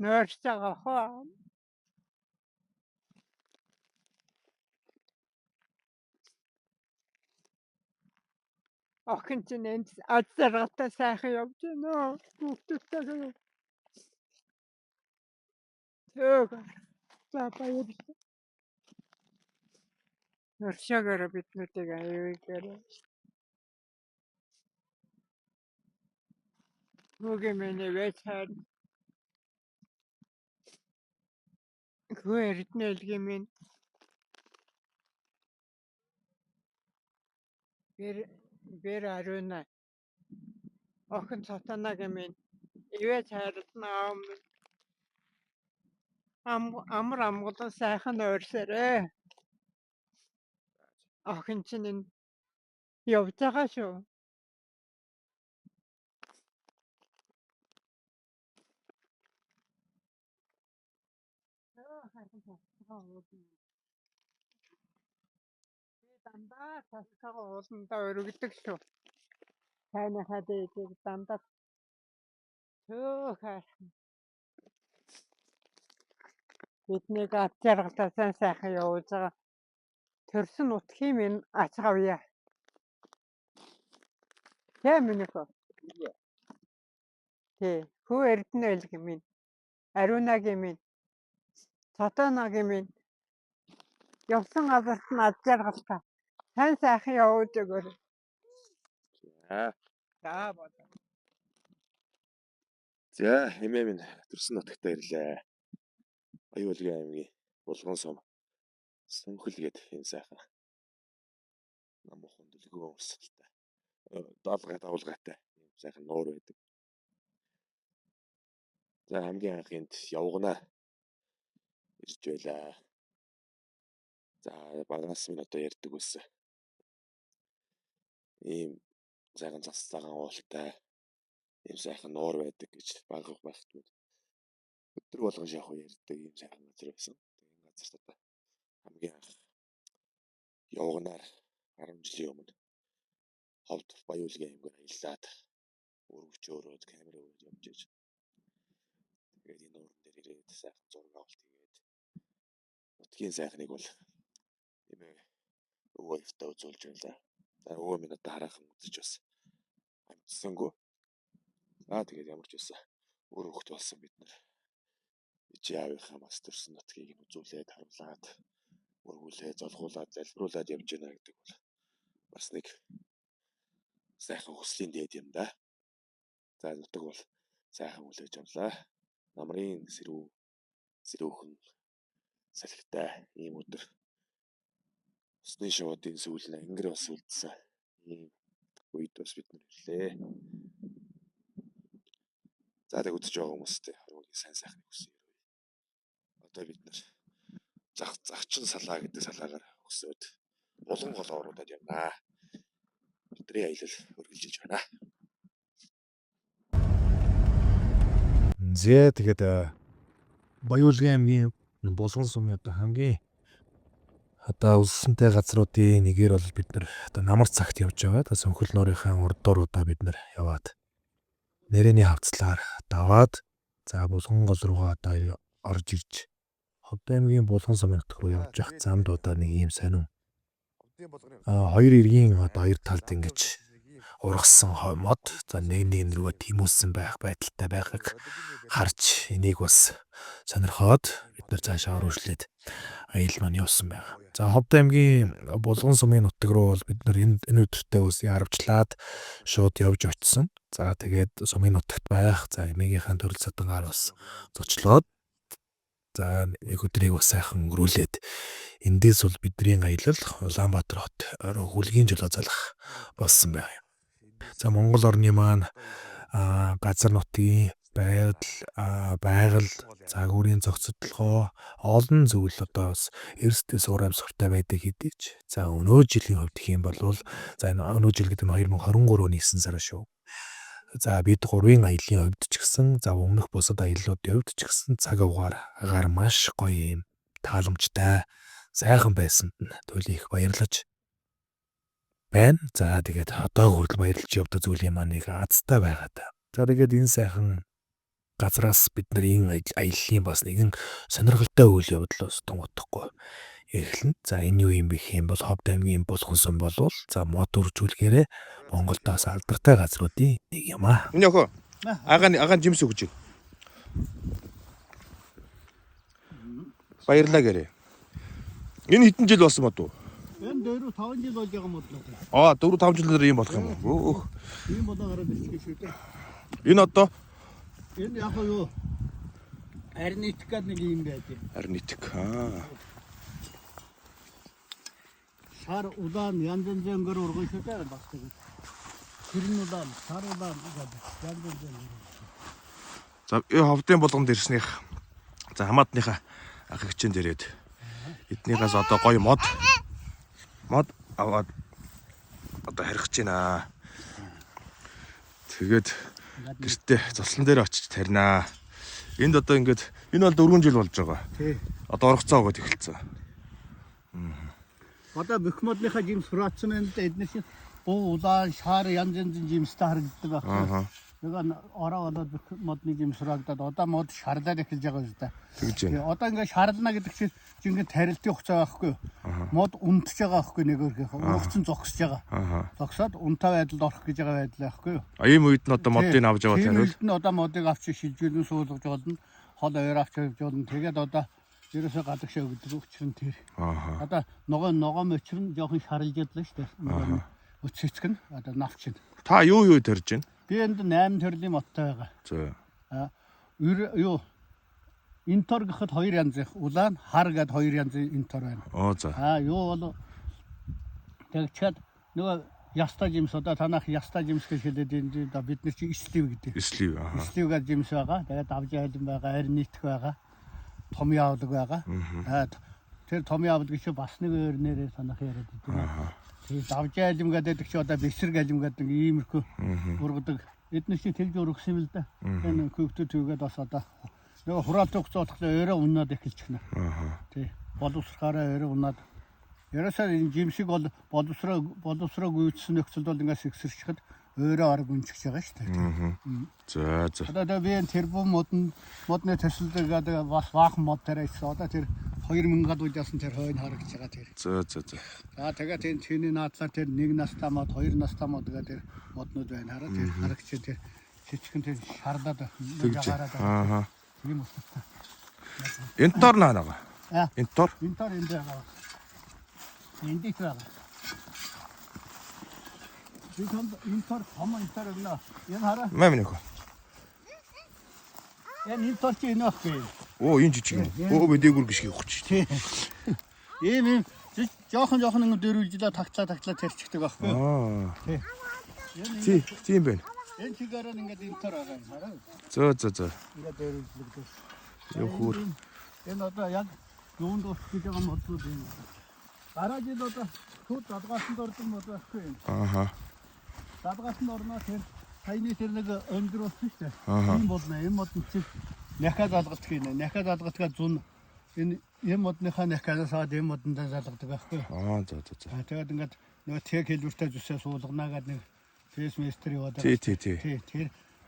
нөрч байгаа хоо. Охин чинь энд азаргатай сайхан явж байна. Хүүхдүүдтэйгээ. Төөг. За баярлалаа. Нөршөөгөр биднүүдийг аюулгаар. Хүүгээ миний вэчээр. Хөө эрдэнэлгийн минь. Бэр аруна. Охин цатанагийн минь. Ивэ цайрна амар амгалан сайхан ойрсорээ. Охин чинь энэ явж байгаа шүү. Би дандаа тасгага ууландаа өргөдөг шүү. Тайныхаа дээдийг дандаа төөхөр. Биднийг авчиргалаа сайхан явуулж байгаа. Төрсөн утгын минь ачаавья. Тэ минийхөө. Тэ хүү эрдэнэлгийн минь. Арунагийн минь. Цатанагийн минь. Явсан газарт нь ачаавгалаа. Сайхан явуулж өгөөр. За бодоо. За, хэмээ минь төрсөн нутагтаа ирлээ. Аюулгийн аймгийн Булган сум. Сүнхэл гээд энэ сайхан. Намуухан дэлгүүр өмсөлтэй. Даалгай давлгайтай. Ийм сайхан нуур байдаг. За, хамгийн анхынд явгана. Ирж байлаа. За, багаас минь одоо ярьдаг байсан. Ийм сайхан цас цагаан уултай. Ийм сайхан нуур байдаг гэж багах багтмууд. Өдөр болгон шахуу ярьдаг ийм сайхан газар байсан. Энэ газарт одоо хамгийн анх явганаар 10 жилийн өмнө ховд Баяуулгийн аймгаар аяллаад өргөж өрөөд камер өрөөд явж иж. Тэгээд энэ уурн дээр ирээд сайхан зураг авалт хийгээд нутгийн сайхныг бол нэмээ өвөө өвтө үзүүлж байлаа. За өвөө минь одоо хараахан үзэж бас амтсангүй. Тэгээд ямар ч байсан өөр хөвгт болсон бид нар ичи аавынхаа бас төрсөн нутгийг нь үзүүлээд харуулад өргүүлээ, золгуулад, залбируулад явж байна гэдэг бол бас нэг сайхан хүслийн дээд юм да. За нутаг бол сайхан хүлээж авлаа. Намрын сэрүүхэн салхитай ийм өдөр. Усны шуудын сүүл нь ангир бас үлдсэн. Ийм үед бас бид нар ирлээ. За тэг үзэж байгаа хүмүүстэй харуугийн сайн сайхныг хүсье. Одоо бид нар загчин салаа гэдэг салаагаар өсөөд булган голоо оруудад явнаа. Бидний аялал үргэлжилж байна. Зэ тэгээд Баяуулгын аймгийн Булган сумын одоо хамгийн одоо үлсэнтэй газруудын нэгээр бол бид нар одоо намар цагт явж байгаа. Одоо Сүнхэл нуурынхаа урдууруудаа бид нар яваад нэрний хавцлаар даваад за Булган гол руугаа одоо орж ирж Ховд аймгийн Булган сумын нутг руу явж явах замд удаа нэг юм сонин хоёр иргэн одоо хоёр талд ингэж ургасан мод за нэг рүүгээ тимүүлсэн байх байдалтай байгааг харж энийг бас сонирхоод бид нар цаашаа өргөжлээд аялал маань явсан байна. За Ховд аймгийн Булган сумын нутаг руу бол бид нар энэ өдөртөө үсээ харавчлаад шууд явж очсон. За тэгээд сумын нутагт байх за эмээгийнхаа төрөл садангаар бас зочлоод за нэг өдрийг бас сайхан өнгөрүүлээд эндээс бол бидний аялал Улаанбаатар хот хүлгийн жолоо залах болсон байна. За Монгол орны маань газар нутгийн байгаль загварын зохицолтолгоо олон зүйл одоо бас эрсдэл суурьмсгартай байдаг хэдий ч за өнөө жилийн хувьд гэх юм бол за энэ өнөө жил гэдэг нь 2023 оны 9 сар шүү. За бид 3-ын аяллаа хувьд ч гэсэн за өмнөх бусад аяллуудын хувьд ч гэсэн цаг агаар маш гоё юм тааламжтай сайхан байсанд нь туйлын их баярлаж байна. За тэгээд одоо хүртэл баярлж явдаг зүйлийн маань нэг азтай байгаа та. За тэгээд энэ сайхан газраас бид нар энэ аяллаа бас нэгэн сонирхолтой үйл явдлаас тунгуудахгүй эхэлнэ. За энэ юу юм бэ гэх юм бол Ховд аймгийн Булган сум болвол за мод үржүүлгээрээ Монголдоос алдартай газруудын нэг юм аа. Миний охин агаан жимс өгч. Баярлалаа гэрээ. Энэ хэдэн жил болсон мод уу? Энэ 4-5 жил болж байгаа мод л. 4-5 жилээр юм болох юм уу? Ийм болоо гараад ирчих шүү дээ. Энэ одоо Энэ яг юу? Арнитик гэдэг нэг юм байдаг. Арнитик. Шар удаан янз янзээр урган шүү дээ бас тэгээд. Гэрн удаан, шар удаан гэдэг янз янзээр. За Ховдын Булганд ирснийх за хамаатныхаа ах эгчэн дээрээд эднийхээс одоо гоё мод аваад одоо харих гэж байна. Тэгээд гэртээ цуслан дээр очиж таринаа. Энд одоо ингээд энэ бол 4 жил болж байгаа. Тий. Одоо орох цаа өгöd эхэлсэн. Одоо бүх модныхаа жимс хураацсан энэ эднээс буу удаан шар янз янзын жимстэй харагддаг байна. Нэг ороо болоод бүх модны жимс хураагдаад одоо мод шарлаад эхэлж байгаа шүү дээ. Тэгж байна. Одоо ингээд шарлна гэдэг чинь ингээд тарилтын хугацаа байхгүй юу? Мод унтж байгаа байхгүй нэг өөрхий. Ургацсан зогсож байгаа. Зогсоод унтаа байдалд орох гэж байгаа байдал байхгүй юу? Ийм үед нь одоо модыг авч яваад тариул. тариул. Ийм үед нь одоо модыг авч шилжүүлэн суулгаж болно. Хол ойр авч явж болно. Тэгээд одоо ерөөсөө гадагшаа өгдөг учир нь тэр. Одоо ногоо мөчр нь жоохон шарлж ядлаа шүү дээ. Өцөцг нь одоо навч нь. Та юу төрж байна? Би энд 8 төрлийн модтой байгаа. За. Юу интор гэхэд 2 янзын улаан хар гэд 2 янзын интор байна. За. Юу бол тэгчээд нөгөө яста жимс одоо танах яста жимс гэж хэлээд энэ бид нар чи слив гэдэг. Слив. Слив гэж жимс байгаа. Тэгээд авж айлан байгаа, арнитик байгаа. Том явдаг байгаа. Тэр том явдаг чи бас нэг өөр нэрээр санах яриад байдаг. Тэгээд авж айлан гэдэг чи одоо бисэр галим гэдэг иймэрхүү ургадаг. Эдгээр чи тэлж ургасан юм л да. Энэ хөвгтөд түгээд бас одоо нөгөө хураалт өгцөөлөхлөө өөрөө унаад эхэлчихнэ. Тий. Боловсрохаараа өөрөө унаад. Ерөөсөө энэ жимсийг бол боловсроо гүйцсэн нөхцөлд бол ингээс эксэрчхэд өөрөө арга үнчихж байгаа шүү дээ. За. Одоо би энэ тэрбум модны төсөлдөг одоо бас баахан мод тарайч. Одоо тэр 2000-ад үеэсэн тэр хойно харагдаж байгаа тэр. За. Тэгээд энэ чиний наадлаар тэр 1 настай мод, 2 настай мод гэдэг тэр моднууд байна. Хараа тэр харагч тэр чичгэн тэр шарлаад гараад. Ийм утгатай. Энтор наага. Энтор энд байгаа. Энд их байгаа. Энтор том энтор гэнэ. Энэ хараа. Мэмнийхөө. Энэ энтор чи энэ ах гээ. Энэ жижиг юм. Би дээгүр гიშг явах чи. Ийм жоохон ингэ дөрвөлжлээ тагтлаа тарчдаг байхгүй юу? Тийм байна. Энэ чигээр ингээд энтор байгаа юм хараа. За. Ингээд дөрвөлжлээ. Явахур. Энэ одоо яг юунд урт гэж байгаа модууд юм. Дараа жил одоо шууд задгаасанд ордог мод байхгүй юм. Ааха. Задгаасанд орноо тэр саяны тэр нэг өндөр болсон шүү дээ. Ааха. Энэ мод нэ, энэ мод чинь нэхэ залгах гинэ. Нэхэ залгахга зүүн энэ модныхаа нэхээс аваад энэ модондоо залгадаг байхгүй. За. Тэгээд ингээд нөгөө тэг хэлбэртэй зүсээ суулганаагаад нэг фэсместер яваад. Тий.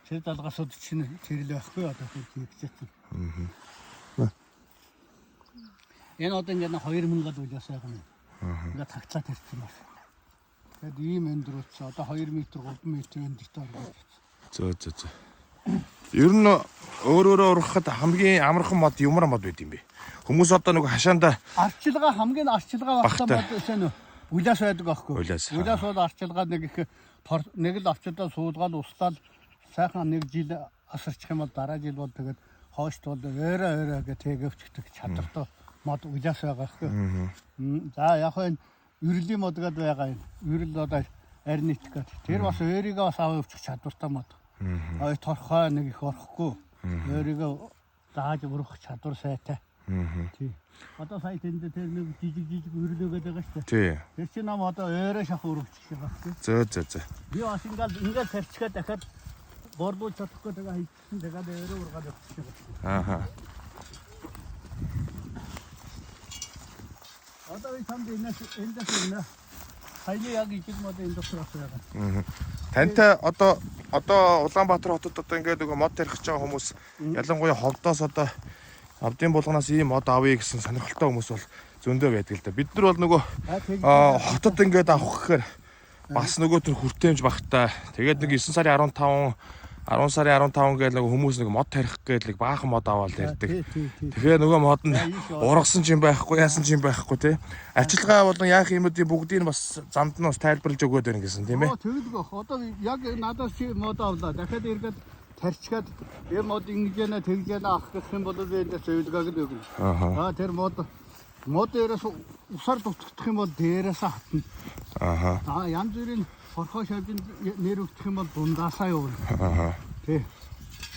Тэр залгасууд чинь тэр л байхгүй одоо тэр хийгчээсэн. Энэ одоо ингээд 2000-ад үлээс байгаа юм. Ингээд тагцаа тарьсан байна. Тэгээд ийм өндөр утсаа одоо 2 м 3 м өндөртэй орж. За. Ер нь өөрөөрөө ургахад хамгийн амархан мод юмар мод байд юм бэ? Хүмүүс одоо нэг хашаанда Арчилгаа хамгийн арчилгаа багтаа мод гэсэн үлээс байдаг байхгүй. Үлээс бол арчилгаа нэг их нэг л авчдаа суулгаад услаад сайхан нэг жил асарчих юм бол дараа жил бол тэгээд хоошт бол өөрөө гэ тэгвчдэг чадвартай мод үлээс байгаа байхгүй. За яг энэ үрлийн мод гэдэг байгаа юм. Үрэл одоо арнит гэдэг. Тэр бас өөрийгөө бас аваачих чадвартай мод. Ой торхоо нэг их орохгүй. Өөрийгөө зааж өрөх чадвар сайтай. Тий. Одоо сая тэнд тэр нэг жижиг үрэлөөгээд байгаа шүү дээ. тий. Тэр чинь нам одоо өөрөө шах өрөвчих байгаа шүү. За. Би бас ингээд тарчгаа дахиад бордуулж чадахгүй тэгээ хийчихсэн тэгээд өөрөө ургаад явчих байгаа. Ааха. Одоо би самд эндээс хайны яг ижил мод энэ дотроо байгаа. Тантай одоо Улаанбаатар хотод одоо ингээд нөгөө мод тарих гэж байгаа хүмүүс ялангуяа ховдоос одоо авдын булганаас ийм мод авъя гэсэн сонирхолтой хүмүүс бол зөндөө байдаг л да. Бид нар бол нөгөө хотод ингээд авах гэхээр бас нөгөө төр хүртээмж багтаа. Тэгээд нэг 9 сарын 15 10 сарын 15 гээд нэг хүмүүс нэг мод тарих гээд нэг баахан мод аваад ярьдаг. Тэгэхээр нөгөө мод нь ургасан ч юм байхгүй, яасан ч юм байхгүй тий. Ажилгаа болон яах юмудын бүгдийг бас замд нь бас тайлбарлаж өгөөд байна гэсэн тийм ээ. Тэгэл гох. Одоо яг надаас чи мод авлаа. Дахиад эргээд тарчгаад энэ мод ингэж яана тэгж яана ах гэх юм бол эндээс зөвлөгөөг өгнө. Аа тэр мод дээрээс усаар дутагдах юм бол дээрээс хатна. Аа янз бүрийн хорхоо шавжинд нэр өгөх юм бол дундаасаа явна. Тий.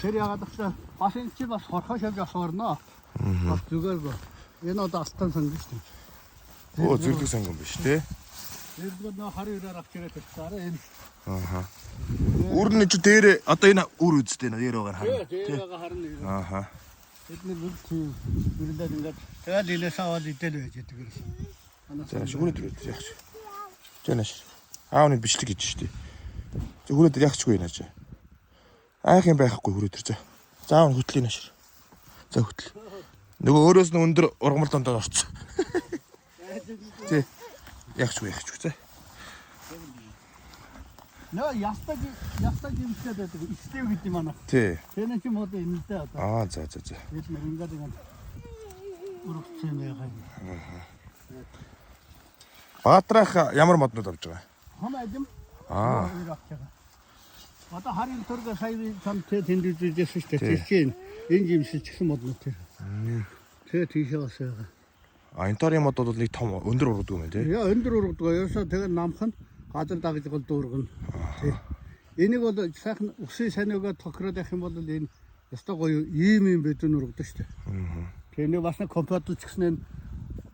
Тэр яагаад гэвэл бас энэ чи бас хорхоо шавж асуурнаа. Бас зүгээр гоо. Энэ одоо алтан сонгож шүү дээ. Оо зүрдэг сонгон биш тий. Эрдгүүд нөө хар ирээр авч ирээд ирсаараа энэ. Үр нь ч дээр одоо энэ үр үзтэй нэ дээр байгаа харна. Дээр байгаа харна. Ааха. Эдгээр бүгд бүрэлдээд ингээд тэгэл илээс аваад идэл байж байдаг юм. За шүгүрээ төрөөд яах чи. Жэнэш. Аавны бичлэг гэж штий. Хүрээд яах чгүй нэ чи. Аах юм байхгүй хүрээд төр за. Заав нь хөтлөе нэш. За хөтл. Нөгөө өөрөөс нь өндөр ургамал дондоо орцсон. Тий. Яах чгүй за. Нөө ястаг юмшээд байдаг. Истив гэдэг юм аа. Тий. Тэний ч мод энэ л дээ одоо. За. Бид нэг ингээд урагцсан байгаа юм. Баатрах ямар моднууд авч байгаа? Хамааdim. Аа. Одоо харин төргө сая сам тэнд үзээсэн шүү дээ. Тэр чинь энэ жимсэлчихсэн моднууд тэр. Тэгээ тийшээ бас байгаа. Энтори мод бол нэг том өндөр ургадаг юм тий. Яа өндөр ургадаг. Ясаа тэгээ намх нь газар дагж гол дуургана. Тий. Энийг бол сайхан усын саниугаа тохироод явах юм бол энэ ястаа гоё ийм бэдэн ургадаг шүү дээ. Тэгээ нэг бас нэг компьютер ч гэсэн энэ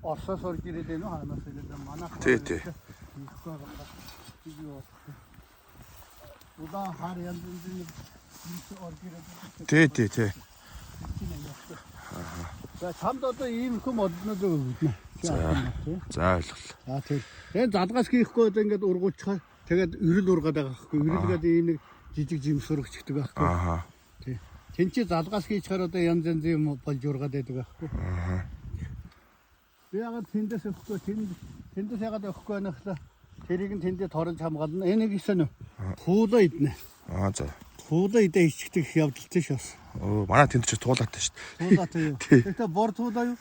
Оросоос орж ирээд байна уу хаанаас ирээд манай. Тий. Удаа хар янз бүрийн орж ирээд. Тий. За чамд одоо ийм их моднод өгнө. За ойлголоо. За тийм. Энэ залгаас хийхгүй одоо ингээд ургуулчихаар тэгээд өрөл ургаад байгаа байхгүй. Өрөлгээд ийм нэг жижиг жимс урагчдаг байхгүй. Ааха. Тийм. Тэн чи залгаас хийчихээр одоо янз юм болж ургаад байдаг байхгүй. Ааха. Би ягаад тэндээс өгөхгүй тэндээс ягаад өгөхгүй нөхлөө. Тэрийг нь тэндээ торож хамгаална. Энийг исэн туулаа иднэ. За. Туулаа идэ ичдэг явдалтай ш бас. Оо манай тэнд ч туулаатай шүү дээ. Туулаатай юу? Тэгтээ бор туулаа юу?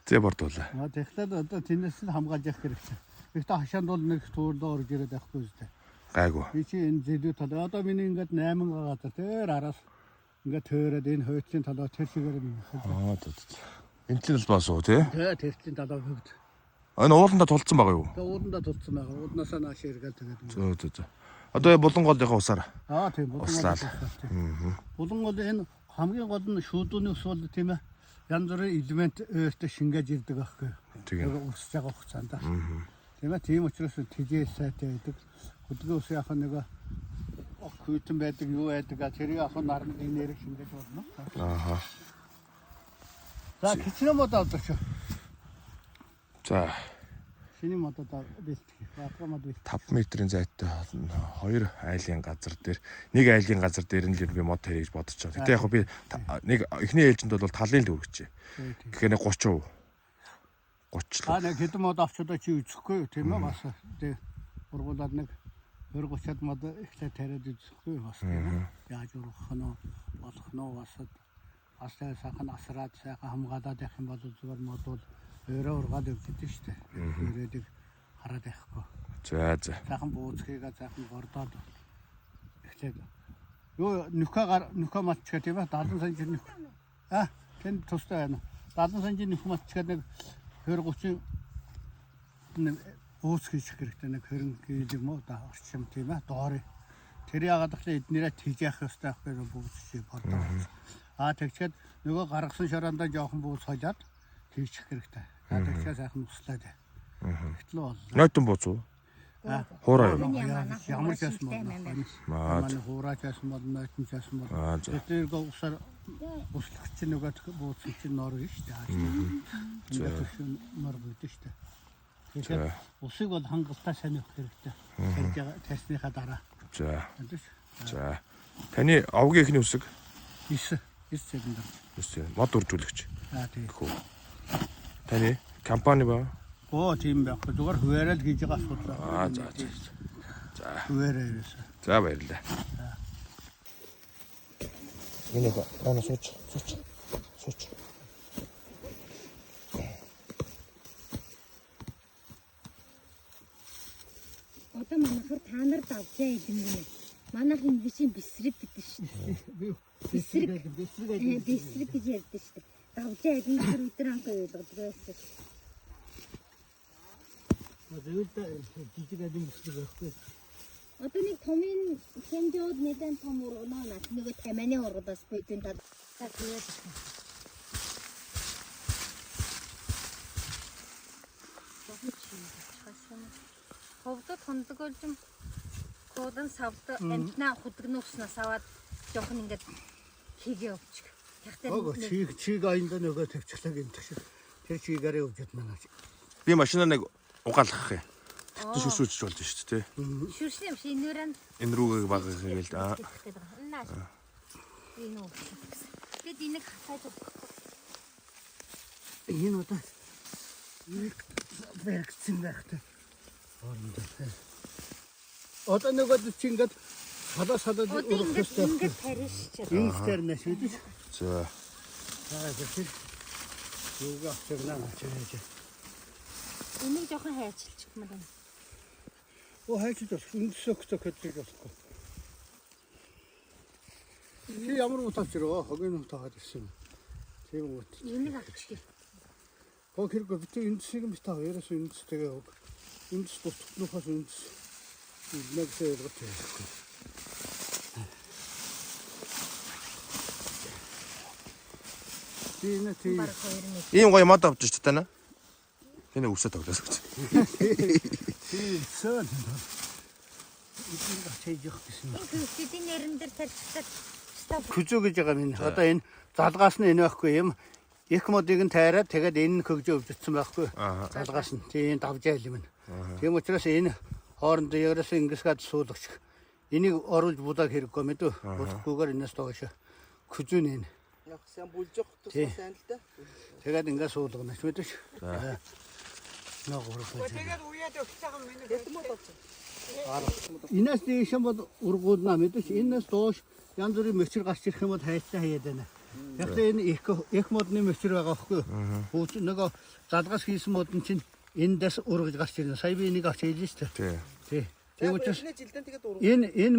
Зэ бордуулаа. Тэгэхээр одоо тэндээс нь хамгаалж явах хэрэгтэй. Ихтэй хашаанд бол нэг туурдаа орж ирээд авахгүй зү. Гайгүй. Би чи энэ зэдүү талаа. Одоо миний ингээд 8 газар тэр араас ингээд төөрөөд энэ хойцын талаа тэр шигээр юм. Энтлэн бол баасуу тий. Тэр чинь талаа хөвд. Энэ ууландаа тулцсан байгаа юу? Тэгээ ууландаа тулцсан байгаа. Уулнаасаа нааш эргээл тэгээд. За. Одоо буланголынхаа усаар. Тийм Услаа. Булангол энэ хамгийн гол нь шүүдүүний ус бол тийм ээ. Янз бүрийн элемент өөртөө шингээж ирдэг байхгүй. нөгөө өсөж байгаа хугацаанд. Тийм ээ, тийм учраас тижээ сайтай байдаг. Хөдөлгөөн ус яах нэг хүйтэн байдаг, юу байдаг, тэрийг яг нарны нэрийг шингээж болно. Ааха. За кичнэ мод авдагч. За Шиний модод бэлтгэх. Батгамад бэлтгэх. 5 метрийн зайтай 2 айлын газар дээр нэг айлын газар дээр нь л би мод тарих гэж бодож байгаа. Гэтэ яг би нэг эхний ээлжинд бол талын л өргөжээ. Тэгэхээр 30%. 30 л. Нэг хэдэн мод авчудаа чи үзэхгүй тийм ээ бас. Тэг ургуулад нэг 20-30-ад мод ихлэ тариад үзэхгүй бас тийм ээ. Яаж ургах нь болох нь бас сайхан асраад сайхан хамгаалаад явах юм бол зүгээр мод бол өөрөө ургаад өгдөг шүү дээ. Ирээдэг хараад байхгүй. За. Сайхан бууцхийгаа сайхан гордоод эхлээд. Юу нөхөө матчгаа тийм ээ 70 см нөх. Тэнд тустай байна. 70 см нөх матчгаа нэг 20-30 бууц хийж хэрэгтэй нэг 20 кг юм уу да орчим тийм ээ доорой. Тэр яагаад гэвэл эднэрээ тж явах ёстой байхгүй бууц чи бодоо. Тэгчээд нөгөө гаргасан шорондоо жоохон бууц холиад хийчих хэрэгтэй. Тэгэхээр сайхан услаад. Гэтэл бол. Нойтон бууц уу? Хуурай. Ямар ч ясмаа. Манай хуурай ясм бол нойтон ясм бол. Тэр усаар услах чинь нөгөө бууц чинь нор гэж шүү дээ. Тэр нор гэдэг шүү дээ. Тэгэхээр усыг бол хангалттай сайн өгөх хэрэгтэй. Тарьж байгаа тасныхаа дараа. За. Таны овгийн ихний үсэг 9 секунд. Мод үржүүлэгч. Тийм. Таны компани ба? Тийм байхгүй. Зүгээр хуваарай л хийж байгаа асуудал. За. Хуваарай ерөөсөө. За баярлалаа. Энийг сууч. Одоо манайхаар та нар давжаа идэм гинэ. Манайх энэ бишийн бисрэг гэдэг шүү дээ. Бисрэг гэж ярьдаг шүү дээ. Давжаа идэм тэр өдөр анхаа ойлгодог байсан. Одоо нэг томын хэмжээд нэгэн том урганаа нат нөгөө таманы ургадаас бийдэн та тэгээд ховдод хондгоолжим кодон савд амтна худгнууснаас аваад жоохон ингээд хийгээ өвчих. Чиг аянда нөгөө тавьчихлаа гэнтэг шиг. Тэр чигээр өвжөд манаа. Би машинаа нэг угаалгах юм. Тэт шүршүүлж болж шүү дээ. Шүршил юм шиг нэрэн Энэ рүүгээ багах юм л да. Энэ үү. Тэд энийг хатаад өгөх. Энэ удаа бэрхсэн байхтай. Одоо нөгөө чи ингээд салаад урах хэрэгтэй. Ингээд тариш чад. Ингээд тарина шүү дээ. За. Тэгэхээр юугаа авчихнаа чааж. Энийг жоохон хайчилчих юм байна. Хайчилж болох. Үндсөксө хэвчээ болохгүй. Чи ямар утаач руу хогийн утаагаад ирсэн. Тийм үү. Энийг авчих. Хэрэг бит үндсийг бит таа ярээс үндстэйгээ өг. Үндс тутнахаас үндс нэгсээ ойлгож байхгүй. Ийм гоё мод авч шүү дээ тана. Энэ үсээ тоглоос гэж. Сөн. Энийг чийж явах гэсэн. Хэдийн нэрэн дээр тарьчихсан. Күзүү гэж байгаа минь. Одоо энэ залгаас нь энэ байхгүй юм. Их модыг нь тайраад тэгээд энэ хөгжөө өвжсөн байхгүй. Залгаас нь тийм давжаал юм. Тийм учраас энэ хоорондоо ярээс ингэсгээд суулгач. Энийг оруулж будааг хэрэггүй мэдүү. Болохгүйгээр энэс доош. Күзүү нэ. Сайн булж явах тусгай сайн л да. Тэгээд ингэ суулгана ч мэдээш. Тэгээд уяад өгч байгаа юм энэ. Инээс дэш юм бол ургуулна мэдээш. Энэс доош янз бүрийн мөчр гарч ирэх юм бол хайцаа хаяад байна. Тэгэхээр энэ их модны мөчр байгаа байхгүй юу? Хөөч нөгөө залгаас хийсэн мод нь чинь эндээс ургаж гарч ирнэ. Сая би энийг авч хэлж шүү дээ. Тий. Тийм учраас энэ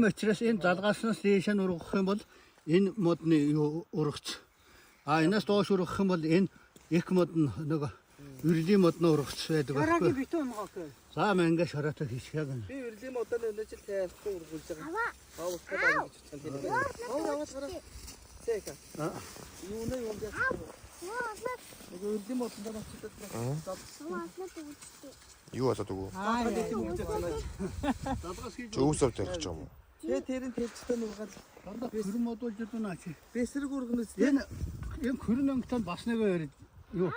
мөчрөөс энэ залгааснаас дэш нь ургах юм бол энэ модны ургац. Энэс доош ургах юм бол энэ их мод нь нөгөө үрлийн мод нь ургац байдаг байхгүй юу? битүү унгаагүй. За мэнгэ шараатай хийчихээ гэнэ. Би үрлийн модон өнөөжил тайлбар ургуулж байгаа. Аваа. Цэка. Юу нэ юм яах вэ? Өрлийн болондоо очиод Юу болоод үгүй. Залгаас хийж Зөвсөв тавих ч юм уу? тэрийн тэрчтэй нургаад дандаа хөрөн модулж дунаач. бэсрэг үргэнэс Энэ хөрөн өнгөтөнд бас нэг өөр юу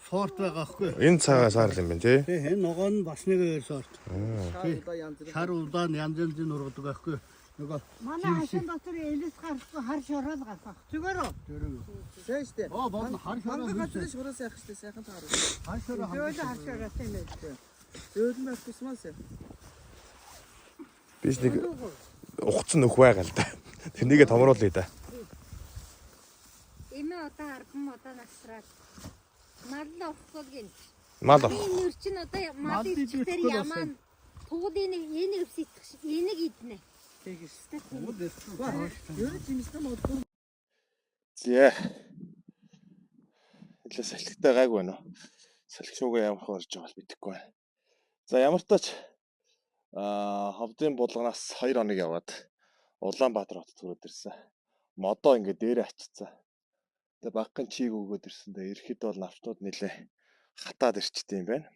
сорт байгаа хгүй. Энэ цагаас саар юм байна тий. Тэгээ энэ ногоон нь бас нэг өөр сорт. шаардаа янз бүр. Шар улдаан янз янзын нургадаг байхгүй. Нөгөө Манай хашин дотор элэс гарахгүй хар шороод гарах. Зүгээр үү? Сайн штэ. болно хар шороо. Ханга газрын шуураа сайх штэ. Сайхан таар. Хар шороо. Зөөлөн хар шороос юм ээ. Зөөлөн авчихсмаас. Биш нэг ухцсан нөх байгаа л да. Тэрнийгээ томруулъя да. Эмээ одоо 10 модоо насраад мал авахгүй гин. Мал авах. Энэ нэр чинь одоо мал идэхээр ямаа тугал энийг өвсөйдөх шиг энийг иднэ. Тэгэж. Юу чимстэй модгүй. Зэ. Илээ салхитай гайг байна уу? Салхи шуугаа ямар харж байгаа л мэдэхгүй байна. За ямар ч тач ховдын булганаас 2 хоног яваад Улаанбаатар хотод төрөөд ирсэн. Модоо ингээд дээрээ ачицсан. Тэгээ багхан чийг өгөөд ирсэн. Тэгээ ирэхэд бол навчнууд нэлээ хатаад ирчтэй юм байна.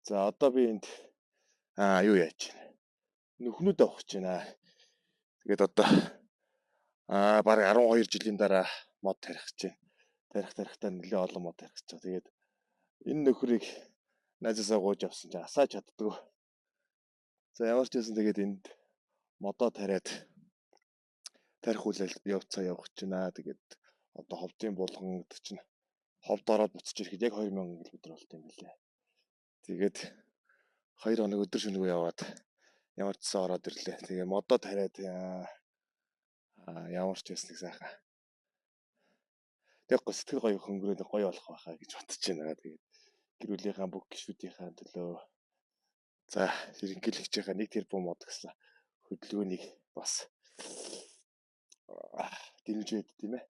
За одоо би энд юу яаж байна? Нүхнүүд авах гэж байна. Тэгээд одоо баг 12 жилийн дараа мод тарих гэж байна. Тарихтаа нэлээ олон мод тарих гэж байна. Тэгээд энэ нөхрийг найзаасаа гууж авсан чинь асааж чаддгүй. За ямар ч байсан тэгээд энд модоо тариад тарих хүлээлт явцаа явах гэж байна. Тэгээд одоо ховдын булган гэдэг чинь ховд ороод буцаж ирэхэд яг 2000 км болт юм билээ. Тэгээд 2 хоног өдөр шөнөгүй яваад ямар ч сан ороод ирлээ. Тэгээ модоо тариад ямар ч ясныг сайхан. Тэгээ сэтгэл гоё хөнгөрөөд гоё болох байхаа гэж бодож байна. Тэгээд гэр бүлийнхаа бүх гишүүдийнхаа төлөө за хэрэглэгчийнхаа 1 тэрбум мод гэсэн хөдөлгөөнийг бас дэмжиж тийм ээ.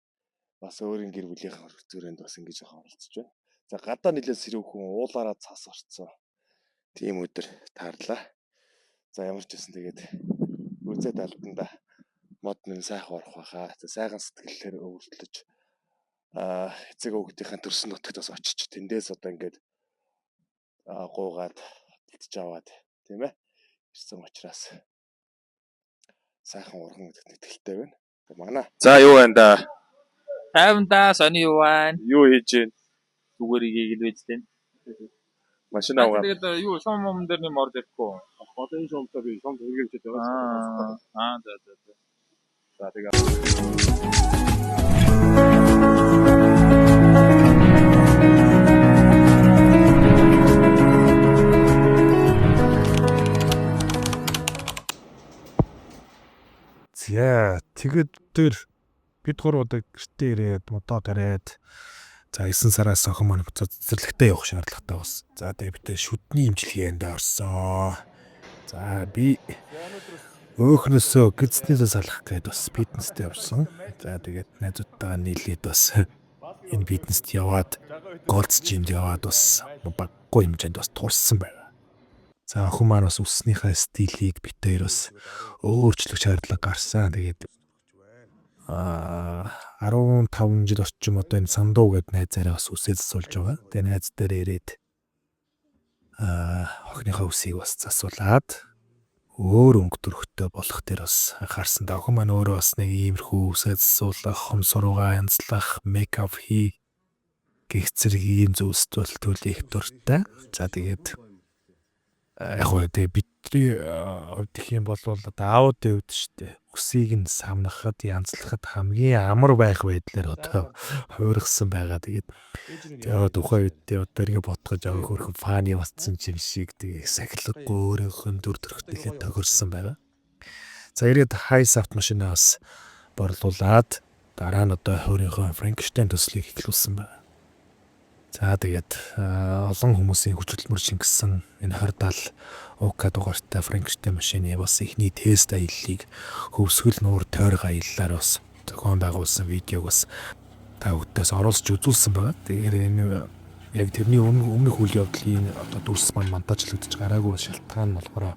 Бас өөрийн гэр бүлийнхаа хүрээнд бас ингэж оролцож байна. За гадаа нэлээд сэрүүхэн уулаараа цас орцсон. Тийм өдөр таарлаа. За ямар ч байсан тэгээд үзээд алданда мод нэг сайхан орох байхаа. За сайхан сэтгэлээр өвөртлөж эцэг өвгдийнхээ төрсөн нутагт бас очиж тэндээс одоо ингээд гуугаад идж аваад тийм ээ. Ирсэн учраас сайхан урган гэдэгт итгэлтэй байна. Манай. За юу байна да? Тайван сони юу байна? Юу хийж байна? Зүгээр игийг л үздэн. Машин аваад. Тэгээд юу шом мом дээр нэм орж ирэхгүй. Одоо энэ шомтой би шомт хэрэглэж байгаа. За. За тэгээ. За тэгэд тэр бид гур удаа гэртээ ирээд модоо тариад за 9 сараас охин маань цэцэрлэгтээ явах шаардлагатай болсон. За тэгээ бид шүдний имчилгээнд орсон. За би өөхнөөсөө гидснээсээ салах гээд бас фитнестэй явсан. За тэгээд найзуудтайгаа нийлээд бас энэ фитнест яваад голц жимд яваад бас баггүй хэмжээнд бас турсан байна. За охин маань бас үснийхээ стилийг битээр бас өөрчлөх шаардлага гарсан. Тэгээд 15 жил орчим одоо энэ сандуу гэдэг найзаараа бас үсээ засуулж байгаа. Тэгээ найз дээр ирээд охиныхаа үсийг бас засуулаад өөр өнгө төрхтэй болох дээр бас анхаарсан. Охин маань өөрөө бас нэг иймэрхүү үсээ засуулах, хом суруугаа янзлах, мейкап хий гэх зэрэг ийм зүйлс төлөвлөх дуртай. За тэгээд яг гоо тэгээ бидний хувьд их юм бол одоо аудио үүд штэ. Үсийг нь самнахад, янзлахад хамгийн амар байх байдлаар одоо хуургасан байгаа. Тэгээд тэгээ тухайн үедээ одоо ингэ ботгож авах хөрхөн фаны батсан юм шиг тэгээ сахилгагүй өөрөөх нь дүр төрхтөлөө тохирсон байгаа. За ирээд хайсафт машинаас борлуулад дараа нь одоо өөрийнхөө Frankenstein төслийг эхлүүлсэн байна. За тэгээд олон хүмүүсийн хүч хөдөлмөр шингэсэн энэ 2070 УК дугаартай Frankenstein машины бас ихний тест аяллыг хөвсгөл нуур тойрог аяллаар бас зохион байгуулсан видеог бас та бүхэндээс оруулж үзүүлсэн байгаа. Тэгээд энэ яг тэрний өмнөх үйл явдлын одоо дүрс маань монтажлагдаж гараагүй шалтгаан нь болохоор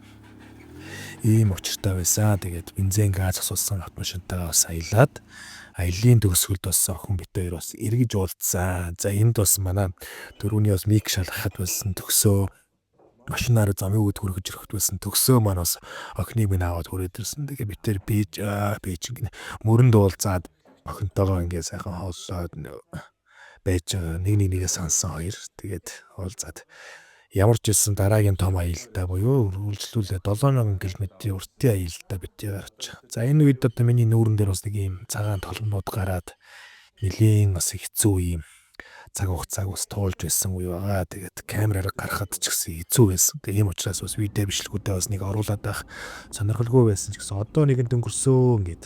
ийм учиртай байсан. Тэгээд бензин газ асуусан автомашинтайгаа бас аялаад аялын төгсгөлд бас охин бит хоёр бас эргэж уулзсан. За энд бас манай дөрөвний бас миг шалгахад байсан төгсөө машинаар замын үүд хүргэж ирэхэд байсан төгсөө маань бас охиныг минь аваад хүрээд ирсэн. Тэгээ бид тэр бийж мөрөнд уулзаад охинтойгоо ингээ сайхан хооллоод байж нэгнийгээ сансан хоёр. Тэгээд уулзаад ямар ч хэлсэн дараагийн том аялалдаа буюу үргэлжлүүлээ 7000 км-ийн уртын аялалдаа бид явж. За энэ үед одоо миний нүүрэн дээр бас нэг юм цагаан толгонууд гараад нэлийн бас хэцүү юм цаг хугацааг бас туулж байсан үе байгаа. Тэгээд камераар гарахад ч гэсэн хэцүү байсан. Тэгээд ийм учраас бас видео бичлэгүүдээ бас нэг оруулаад байх сонирхолгүй байсан ч гэсэн одоо нэгэн дөнгөрсөө ингээд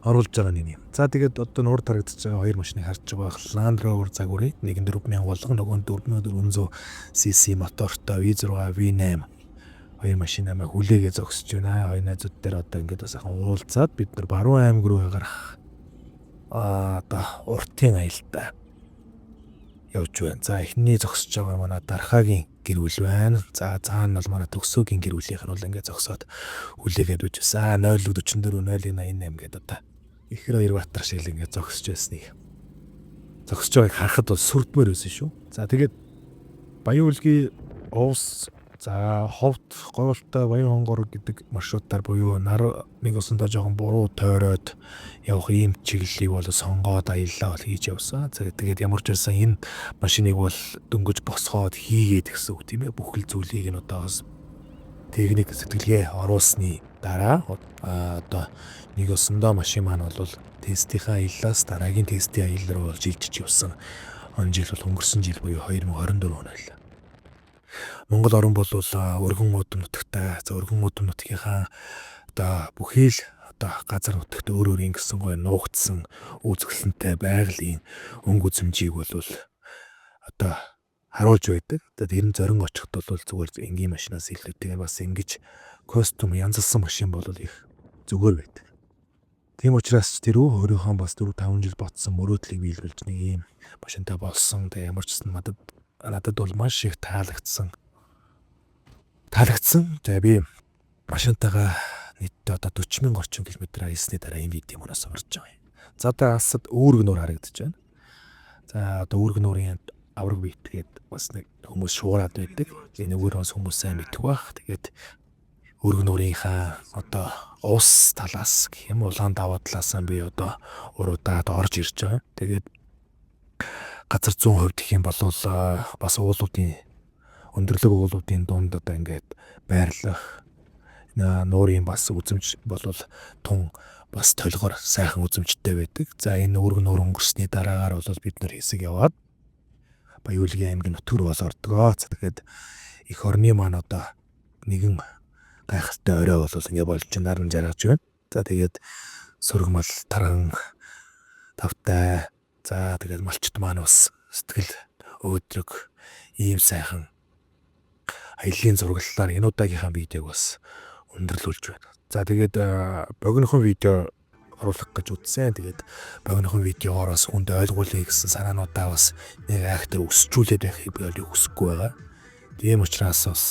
оруулж байгаа нэг юм. За тэгээд одоо нуур тарагдж байгаа хоёр машиныг харж байгаа Land Rover загварыг нэг нь 4000 болгон нөгөө нь 4400 cc мотортой V6 V8 хоёр машин амаа хүлээгээ зогсож байна. Хоёр найзууд дээр одоо ингээд бас ахын уулзаад бид нар Баруун аймаг руу гарах одоо уртын аялалдаа явж байна. За эхний зогсож байгаа манай Дархагийн гэр бүл байна. За цаана бол манай Төгсөөгийн гэр бүлийнх нь бол ингээд зогсоод хүлээгээд үжсэн. 044 088 гэдэг одоо ихэр хоёр батар шиг ингээд зогсож байсныг зогсож байгааг харахад бол сүрдмээр байсан шүү. За тэгээд Баян үлгийн уус за ховд гоолтой Баян хонгор гэдэг маршрутаар буюу нар нэг усандаа жоохон буруу тойроод явах ийм чиглэлийг бол сонгоод аяллаа бол хийж явсан. Тэгээд ямар ч байсан энэ машиныг бол дөнгөж босгоод хийгээд гэсэн үг тийм ээ. Бүхэл зүйлийг нь одоо техник сэтгэлгээ оруулсны дараа одоо нэг усандаа машин маань бол тестийнхаа аяллаас дараагийн тестийн аялал руу жилжиж явсан. Он жил бол өнгөрсөн жил буюу 2024 он байлаа. Монгол орн бол өргөн удам нутагтай. За өргөн удам нутгийнхаа одоо бүхий л одоо газар нутагт өөр өөр ингэсэн гой нуугдсан үзэсгэлэнтэй байгалийн өнгө үзмжийг бол одоо харуулж байдаг. Тэгээд энэ зорин очихд бол зүгээр энгийн машинаас илүү тэгээд бас ингэж костюм янзлсан машин бол их зүгээр байдаг. Тийм учраас тэр өөрийнхөө бас 4-5 жил ботсон мөрөөдлийг биелүүлж нэг ийм машинтай болсон. Тэгээд ямар ч гэсэн надад бол маш их таалагдсан. Тэгээд би машинтайгаа нийтдээ одоо 40,000 орчим км аялсны дараа энэ видео мөнөөс орж байгаа юм. За одоо асад үүрэг нуур харагдаж байна. За одоо үүрэг нуурын авраг бийтгээд бас нэг хүмүүс шуураад байдаг. Энэ нөгөөрөөс хүмүүс сайн мэдэх бах. Тэгээд үүрэг нуурынхаа одоо уус талаас гэх юм улаан даваа талаас нь би одоо уруудаад орж ирж байгаа. Тэгээд газар зүүн хувьд гэх юм бол бас уулуудын өндөрлөг уулуудын дунд одоо ингээд байрлах нуурын бас үзэмж бол тун бас толгоор сайхан үзэмжтэй байдаг. За энэ үүрэг нуур өнгөрсний дараагаар бол бид нар хэсэг яваад Баян үлгийн аймгийн нутгаар бол ордгоо. Тэгээд их орны маань одоо нэгэн гайхалтай орой бол ингэ болж наран жаргаж байна. За тэгээд сөргмал таран тавтай. За тэгээд малчт маань бас сэтгэл өөдрөг ийм сайхан аялын зураглалаар энэ удаагийнхаа видеог бас өндөрлүүлж байна. За тэгээд богинохон видео оруулах гэж үзсэн. Тэгээд богинохон видеогоос хүнд ойлгуулъя гэсэн санаануудаа бас нэг актер өсчүүлээд байхыг би хүсэхгүй байгаа. Тийм учраас бас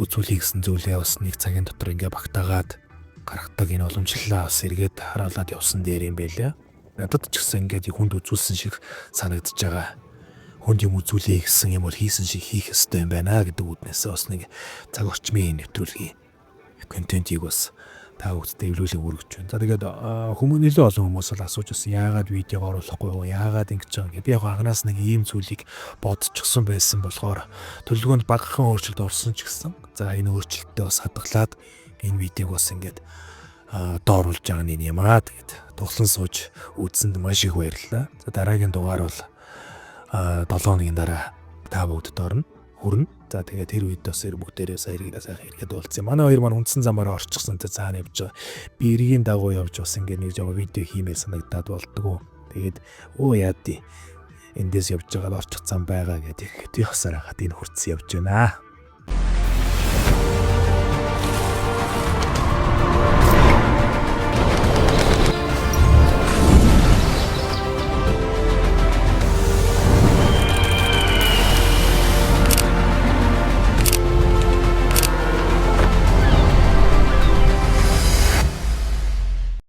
үзүүлэх гэсэн зүйлээ бас нэг цагийн дотор ингээ багтаагаад гаргадаг энэ уламжлалаа бас эргээд хараалаад явсан дээр юм байлаа. Надад ч гэсэн ингээд хүнд үзүүлсэн шиг санагдаж байгаа. Хүнд юм үзүүлэе гэсэн юм бол хийсэн шиг хийх ёстой юм байна гэдэг үднээс бас нэг цаг орчмын нэвтрүүлгийн контентийг бас та бүхэнд эвлүүлэх үргэж байна. За тэгээд хүмүүс нэлээд олон хүмүүс бол асууж байсан. Яагаад видеог оруулахгүй вэ? Яагаад ингэж байгаа юм? Би яг анханаас нэг ийм зүйлийг бодчихсон байсан болохоор төлөвлөгөөнд багахан өөрчлөлт орсон ч гэсэн. За энэ өөрчлөлтөө бас хадгалаад энэ видеог бас ингээд дооруулж байгаа юм аа. Тэгээд тоглон сууж үзсэнд маш их баярлалаа. За дараагийн дугаар бол 7 хоногийн дараа та бүгд дорно хүрнэ. За тэгээд тэр үед бас бүгдээрээ сая сайхан хэрэгэд уулзсан. Манай хоёр маань үндсэн замаараа орчихсон тэ цаана явж байгаа. Би эргийн дагуу явж бас ингээд нэг жоо видео хиймээр санагдаад болдгоо. Тэгээд яа дий эндээс явж байгаа орчих зам байгаа гэдэг. Би хасаар хаад энэ хурцсан явж байна.